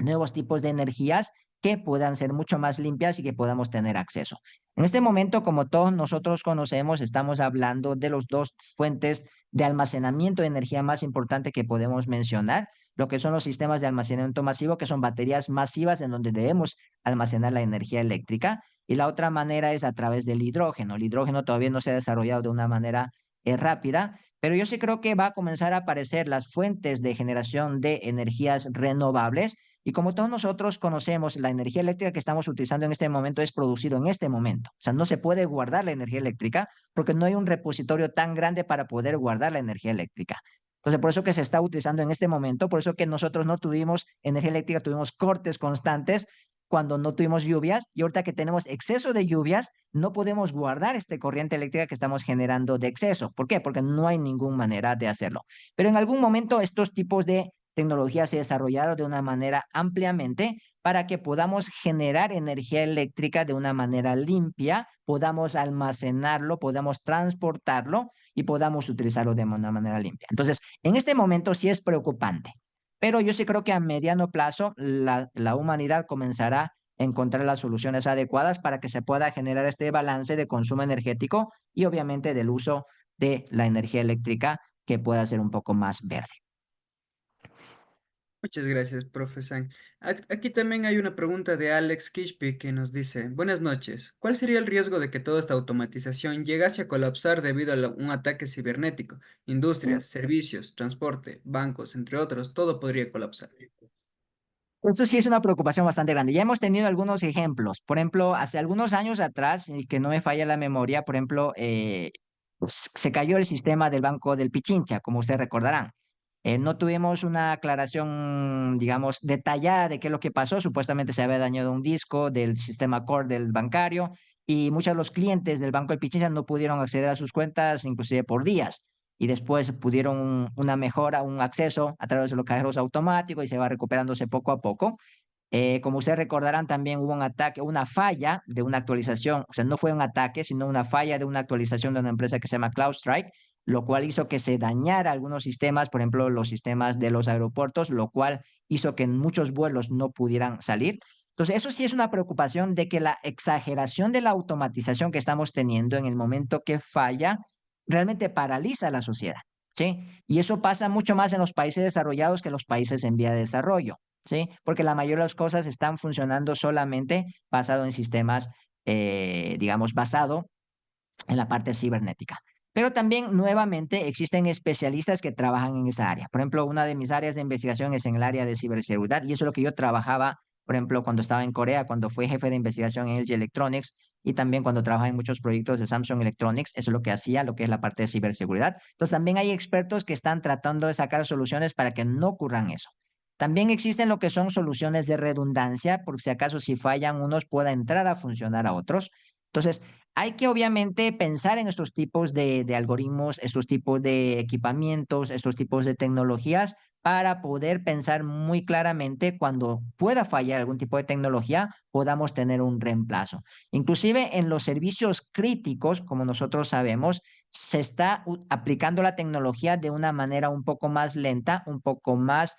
nuevos tipos de energías que puedan ser mucho más limpias y que podamos tener acceso. En este momento, como todos nosotros conocemos, estamos hablando de los dos fuentes de almacenamiento de energía más importante que podemos mencionar, lo que son los sistemas de almacenamiento masivo, que son baterías masivas en donde debemos almacenar la energía eléctrica, y la otra manera es a través del hidrógeno. El hidrógeno todavía no se ha desarrollado de una manera rápida, pero yo sí creo que va a comenzar a aparecer las fuentes de generación de energías renovables y como todos nosotros conocemos, la energía eléctrica que estamos utilizando en este momento es producido en este momento. O sea, no se puede guardar la energía eléctrica porque no hay un repositorio tan grande para poder guardar la energía eléctrica. Entonces, por eso que se está utilizando en este momento, por eso que nosotros no tuvimos energía eléctrica, tuvimos cortes constantes cuando no tuvimos lluvias y ahorita que tenemos exceso de lluvias, no podemos guardar esta corriente eléctrica que estamos generando de exceso. ¿Por qué? Porque no hay ninguna manera de hacerlo. Pero en algún momento estos tipos de tecnologías se desarrollaron de una manera ampliamente para que podamos generar energía eléctrica de una manera limpia, podamos almacenarlo, podamos transportarlo y podamos utilizarlo de una manera limpia. Entonces, en este momento sí es preocupante, pero yo sí creo que a mediano plazo la humanidad comenzará a encontrar las soluciones adecuadas para que se pueda generar este balance de consumo energético y obviamente del uso de la energía eléctrica que pueda ser un poco más verde. Muchas gracias, profe Sang. Aquí también hay una pregunta de Alex Kishpi que nos dice, buenas noches, ¿cuál sería el riesgo de que toda esta automatización llegase a colapsar debido a un ataque cibernético? Industrias, servicios, transporte, bancos, entre otros, todo podría colapsar. Eso sí es una preocupación bastante grande. Ya hemos tenido algunos ejemplos. Por ejemplo, hace algunos años atrás, y que no me falla la memoria, por ejemplo, se cayó el sistema del Banco del Pichincha, como ustedes recordarán. No tuvimos una aclaración, digamos, detallada de qué es lo que pasó. Supuestamente se había dañado un disco del sistema core del bancario y muchos de los clientes del Banco del Pichincha no pudieron acceder a sus cuentas, inclusive por días. Y después pudieron una mejora, un acceso a través de los cajeros automáticos y se va recuperándose poco a poco. Como ustedes recordarán, también hubo un ataque, una falla de una actualización, o sea, no fue un ataque, sino una falla de una actualización de una empresa que se llama CloudStrike, lo cual hizo que se dañara algunos sistemas, por ejemplo, los sistemas de los aeropuertos, lo cual hizo que muchos vuelos no pudieran salir. Entonces, eso sí es una preocupación de que la exageración de la automatización que estamos teniendo en el momento que falla realmente paraliza a la sociedad. ¿sí? Y eso pasa mucho más en los países desarrollados que en los países en vía de desarrollo, ¿sí? Porque la mayoría de las cosas están funcionando solamente basado en sistemas, digamos, basado en la parte cibernética. Pero también, nuevamente, existen especialistas que trabajan en esa área. Por ejemplo, una de mis áreas de investigación es en el área de ciberseguridad y eso es lo que yo trabajaba, por ejemplo, cuando estaba en Corea, cuando fui jefe de investigación en LG Electronics y también cuando trabajaba en muchos proyectos de Samsung Electronics, eso es lo que hacía, lo que es la parte de ciberseguridad. Entonces, también hay expertos que están tratando de sacar soluciones para que no ocurran eso. También existen lo que son soluciones de redundancia, por si acaso si fallan unos pueda entrar a funcionar a otros. Entonces, hay que obviamente pensar en estos tipos de algoritmos, estos tipos de equipamientos, estos tipos de tecnologías para poder pensar muy claramente cuando pueda fallar algún tipo de tecnología, podamos tener un reemplazo. Inclusive en los servicios críticos, como nosotros sabemos, se está aplicando la tecnología de una manera un poco más lenta, un poco más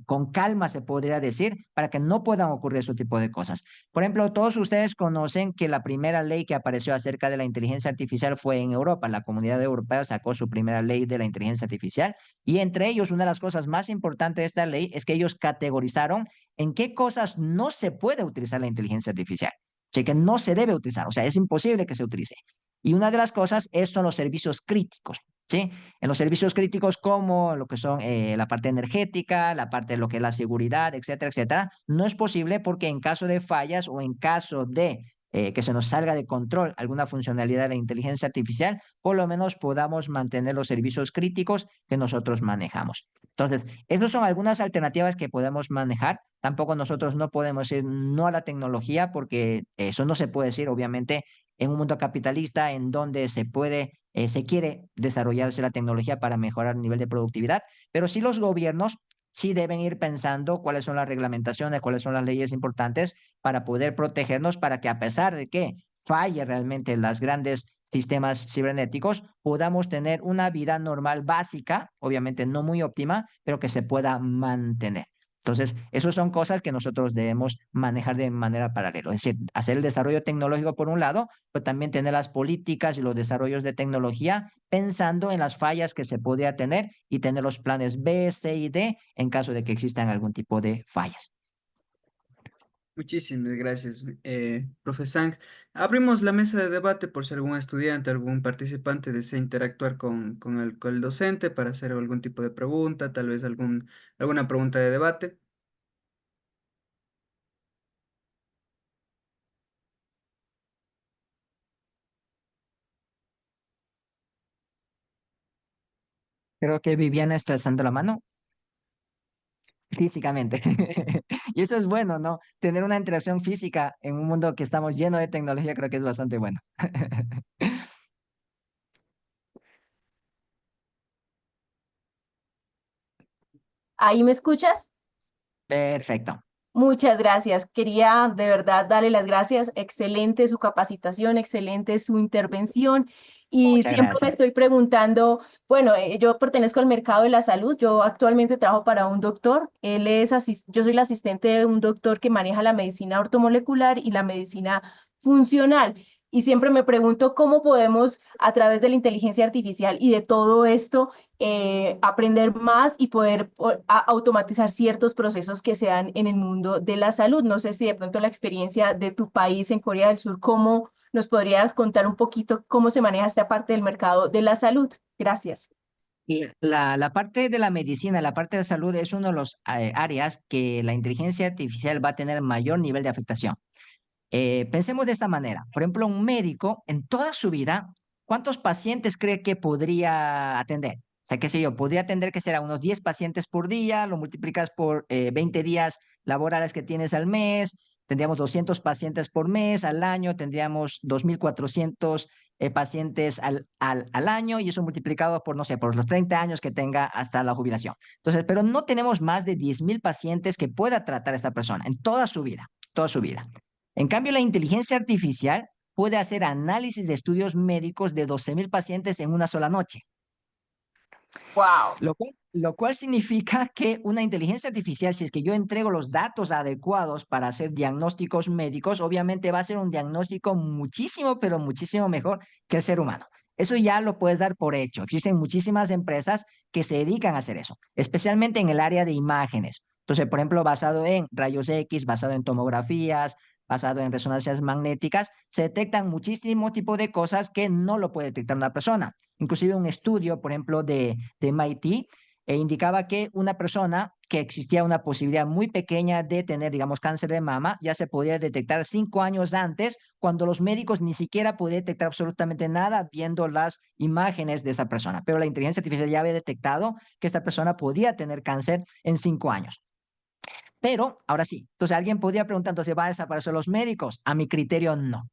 con calma, se podría decir, para que no puedan ocurrir ese tipo de cosas. Por ejemplo, todos ustedes conocen que la primera ley que apareció acerca de la inteligencia artificial fue en Europa. La Comunidad Europea sacó su primera ley de la inteligencia artificial y entre ellos una de las cosas más importantes de esta ley es que ellos categorizaron en qué cosas no se puede utilizar la inteligencia artificial. Así que no se debe utilizar, o sea, es imposible que se utilice. Y una de las cosas son los servicios críticos. ¿Sí? En los servicios críticos como lo que son la parte energética, la parte de lo que es la seguridad, etcétera, etcétera, no es posible porque en caso de fallas o en caso de que se nos salga de control alguna funcionalidad de la inteligencia artificial, por lo menos podamos mantener los servicios críticos que nosotros manejamos. Entonces, esas son algunas alternativas que podemos manejar. Tampoco nosotros no podemos decir no a la tecnología porque eso no se puede decir, obviamente, en un mundo capitalista en donde se quiere desarrollarse la tecnología para mejorar el nivel de productividad, pero sí los gobiernos sí deben ir pensando cuáles son las reglamentaciones, cuáles son las leyes importantes para poder protegernos, para que a pesar de que falle realmente las grandes sistemas cibernéticos, podamos tener una vida normal básica, obviamente no muy óptima, pero que se pueda mantener. Entonces, esas son cosas que nosotros debemos manejar de manera paralela. Es decir, hacer el desarrollo tecnológico por un lado, pero también tener las políticas y los desarrollos de tecnología pensando en las fallas que se podría tener y tener los planes B, C y D en caso de que existan algún tipo de fallas. Muchísimas gracias, profe Sang. Abrimos la mesa de debate por si algún estudiante, algún participante desea interactuar con el docente para hacer algún tipo de pregunta, tal vez alguna pregunta de debate. Creo que Viviana está alzando la mano físicamente. Y eso es bueno, ¿no? Tener una interacción física en un mundo que estamos lleno de tecnología creo que es bastante bueno. ¿Ahí me escuchas? Perfecto. Muchas gracias. Quería de verdad darle las gracias. Excelente su capacitación, excelente su intervención. Y Muchas siempre me gracias. estoy preguntando, bueno, yo pertenezco al mercado de la salud. Yo actualmente trabajo para un doctor. Yo soy la asistente de un doctor que maneja la medicina ortomolecular y la medicina funcional. Y siempre me pregunto cómo podemos, a través de la inteligencia artificial y de todo esto, aprender más y poder automatizar ciertos procesos que se dan en el mundo de la salud. No sé si de pronto la experiencia de tu país en Corea del Sur, ¿cómo nos podrías contar un poquito cómo se maneja esta parte del mercado de la salud? Gracias. Y la parte de la medicina, la parte de salud es uno de los áreas que la inteligencia artificial va a tener mayor nivel de afectación. Pensemos de esta manera. Por ejemplo, un médico en toda su vida, ¿cuántos pacientes cree que podría atender? O sea, qué sé yo, podría atender que será unos 10 pacientes por día, lo multiplicas por 20 días laborales que tienes al mes, tendríamos 200 pacientes por mes, al año tendríamos 2.400 pacientes al año y eso multiplicado por, no sé, por los 30 años que tenga hasta la jubilación. Entonces, pero no tenemos más de 10.000 pacientes que pueda tratar esta persona en toda su vida, toda su vida. En cambio, la inteligencia artificial puede hacer análisis de estudios médicos de 12.000 pacientes en una sola noche, Wow. lo cual significa que una inteligencia artificial, si es que yo entrego los datos adecuados para hacer diagnósticos médicos, obviamente va a ser un diagnóstico muchísimo, pero muchísimo mejor que el ser humano. Eso ya lo puedes dar por hecho. Existen muchísimas empresas que se dedican a hacer eso, especialmente en el área de imágenes. Entonces, por ejemplo, basado en rayos X, basado en tomografías, basado en resonancias magnéticas, se detectan muchísimo tipo de cosas que no lo puede detectar una persona. Inclusive un estudio, por ejemplo, de MIT, indicaba que una persona que existía una posibilidad muy pequeña de tener, digamos, cáncer de mama, ya se podía detectar 5 años antes, cuando los médicos ni siquiera podían detectar absolutamente nada viendo las imágenes de esa persona. Pero la inteligencia artificial ya había detectado que esta persona podía tener cáncer en 5 años. Pero, ahora sí, entonces alguien podría preguntar, entonces, ¿va a desaparecer los médicos? A mi criterio, no.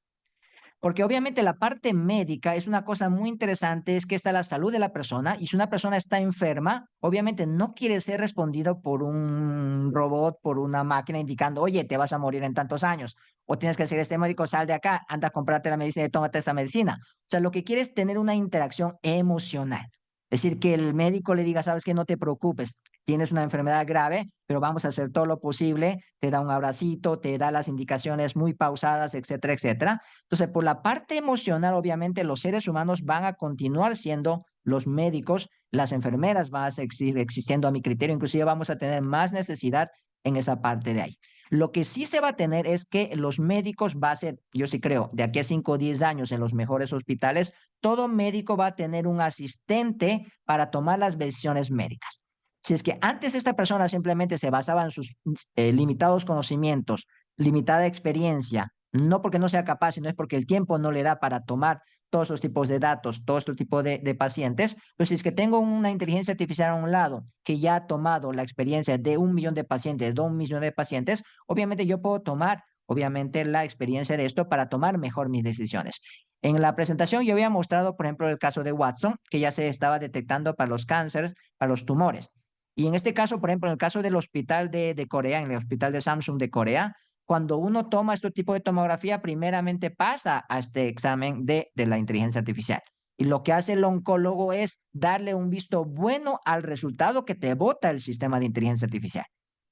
Porque obviamente la parte médica es una cosa muy interesante, es que está la salud de la persona y si una persona está enferma, obviamente no quiere ser respondido por un robot, por una máquina indicando, oye, te vas a morir en tantos años, o tienes que decir, este médico, sal de acá, anda a comprarte la medicina y tómate esa medicina. O sea, lo que quiere es tener una interacción emocional. Es decir, que el médico le diga, sabes que no te preocupes, tienes una enfermedad grave, pero vamos a hacer todo lo posible, te da un abracito, te da las indicaciones muy pausadas, etcétera, etcétera. Entonces, por la parte emocional, obviamente, los seres humanos van a continuar siendo los médicos, las enfermeras van a seguir existiendo a mi criterio, inclusive vamos a tener más necesidad en esa parte de ahí. Lo que sí se va a tener es que los médicos va a ser, yo sí creo, de aquí a 5 o 10 años en los mejores hospitales, todo médico va a tener un asistente para tomar las decisiones médicas. Si es que antes esta persona simplemente se basaba en sus limitados conocimientos, limitada experiencia, no porque no sea capaz, sino es porque el tiempo no le da para tomar todos esos tipos de datos, todo este tipo de pacientes, pues si es que tengo una inteligencia artificial a un lado que ya ha tomado la experiencia de 1 millón de pacientes, de 1 millón de pacientes, obviamente yo puedo tomar, obviamente, la experiencia de esto para tomar mejor mis decisiones. En la presentación yo había mostrado, por ejemplo, el caso de Watson, que ya se estaba detectando para los cánceres, para los tumores. Y en este caso, por ejemplo, en el caso del hospital de Corea, en el hospital de Samsung de Corea, cuando uno toma este tipo de tomografía, primeramente pasa a este examen de la inteligencia artificial. Y lo que hace el oncólogo es darle un visto bueno al resultado que te bota el sistema de inteligencia artificial.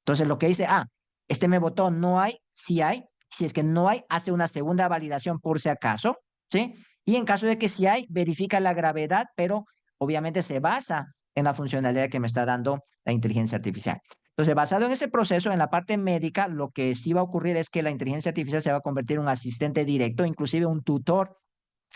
Entonces, lo que dice, este me votó, no hay, sí hay. Si es que no hay, hace una segunda validación por si acaso, ¿sí? Y en caso de que sí hay, verifica la gravedad, pero obviamente se basa en la funcionalidad que me está dando la inteligencia artificial. Entonces, basado en ese proceso, en la parte médica, lo que sí va a ocurrir es que la inteligencia artificial se va a convertir en un asistente directo, inclusive un tutor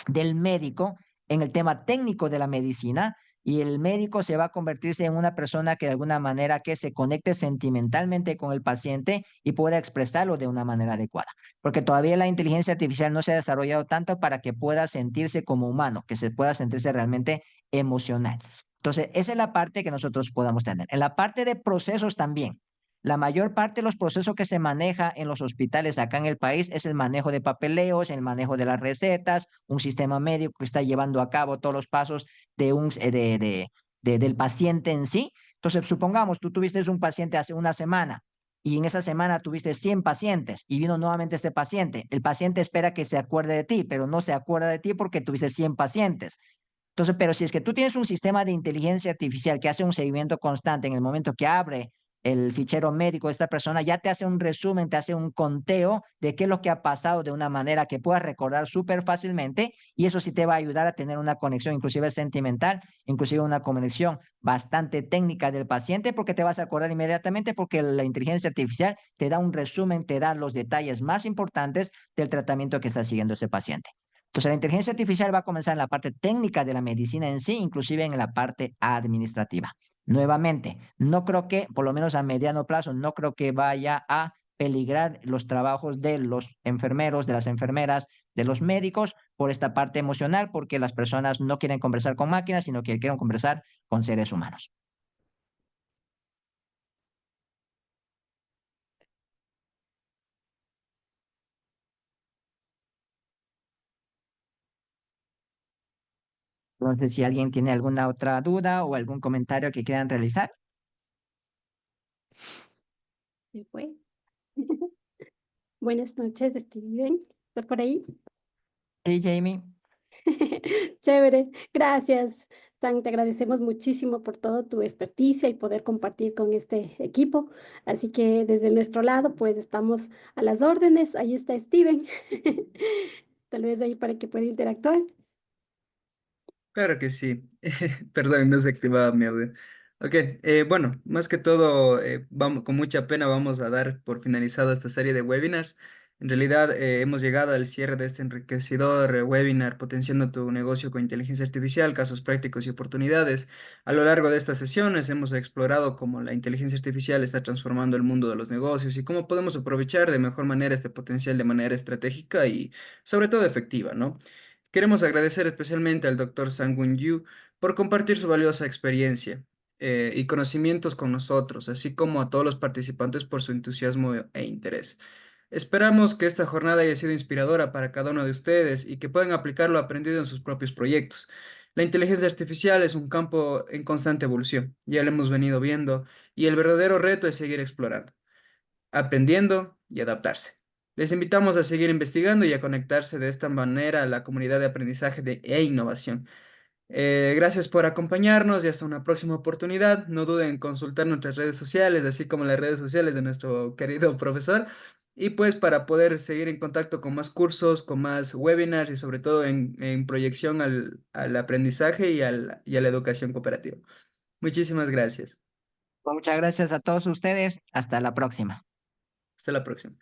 del médico en el tema técnico de la medicina, y el médico se va a convertirse en una persona que de alguna manera que se conecte sentimentalmente con el paciente y pueda expresarlo de una manera adecuada. Porque todavía la inteligencia artificial no se ha desarrollado tanto para que pueda sentirse como humano, que se pueda sentirse realmente emocional. Entonces, esa es la parte que nosotros podamos tener. En la parte de procesos también. La mayor parte de los procesos que se maneja en los hospitales acá en el país es el manejo de papeleos, el manejo de las recetas, un sistema médico que está llevando a cabo todos los pasos del paciente en sí. Entonces, supongamos, tú tuviste un paciente hace una semana y en esa semana tuviste 100 pacientes y vino nuevamente este paciente. El paciente espera que se acuerde de ti, pero no se acuerda de ti porque tuviste 100 pacientes. Entonces, pero si es que tú tienes un sistema de inteligencia artificial que hace un seguimiento constante en el momento que abre el fichero médico de esta persona, ya te hace un resumen, te hace un conteo de qué es lo que ha pasado de una manera que puedas recordar súper fácilmente y eso sí te va a ayudar a tener una conexión inclusive sentimental, inclusive una conexión bastante técnica del paciente porque te vas a acordar inmediatamente porque la inteligencia artificial te da un resumen, te da los detalles más importantes del tratamiento que está siguiendo ese paciente. Entonces, la inteligencia artificial va a comenzar en la parte técnica de la medicina en sí, inclusive en la parte administrativa. Nuevamente, no creo que, por lo menos a mediano plazo, no creo que vaya a peligrar los trabajos de los enfermeros, de las enfermeras, de los médicos por esta parte emocional, porque las personas no quieren conversar con máquinas, sino que quieren conversar con seres humanos. Entonces, si alguien tiene alguna otra duda o algún comentario que quieran realizar. Se fue. Buenas noches, Steven. ¿Estás por ahí? Hey, Jamie. Chévere, gracias. Stan, te agradecemos muchísimo por toda tu experticia y poder compartir con este equipo. Así que desde nuestro lado, pues estamos a las órdenes. Ahí está Steven. Tal vez ahí para que pueda interactuar. Claro que sí. Perdón, no se activaba mi audio. Ok, bueno, más que todo, vamos, con mucha pena vamos a dar por finalizado esta serie de webinars. En realidad, hemos llegado al cierre de este enriquecedor webinar Potenciando tu negocio con inteligencia artificial, casos prácticos y oportunidades. A lo largo de estas sesiones hemos explorado cómo la inteligencia artificial está transformando el mundo de los negocios y cómo podemos aprovechar de mejor manera este potencial de manera estratégica y sobre todo efectiva, ¿no? Queremos agradecer especialmente al Dr. Sang-Woon Yu por compartir su valiosa experiencia y conocimientos con nosotros, así como a todos los participantes por su entusiasmo e interés. Esperamos que esta jornada haya sido inspiradora para cada uno de ustedes y que puedan aplicar lo aprendido en sus propios proyectos. La inteligencia artificial es un campo en constante evolución, ya lo hemos venido viendo, y el verdadero reto es seguir explorando, aprendiendo y adaptarse. Les invitamos a seguir investigando y a conectarse de esta manera a la comunidad de aprendizaje e innovación. Gracias por acompañarnos y hasta una próxima oportunidad. No duden en consultar nuestras redes sociales, así como las redes sociales de nuestro querido profesor. Y pues para poder seguir en contacto con más cursos, con más webinars y sobre todo en proyección al aprendizaje y a la educación cooperativa. Muchísimas gracias. Muchas gracias a todos ustedes. Hasta la próxima. Hasta la próxima.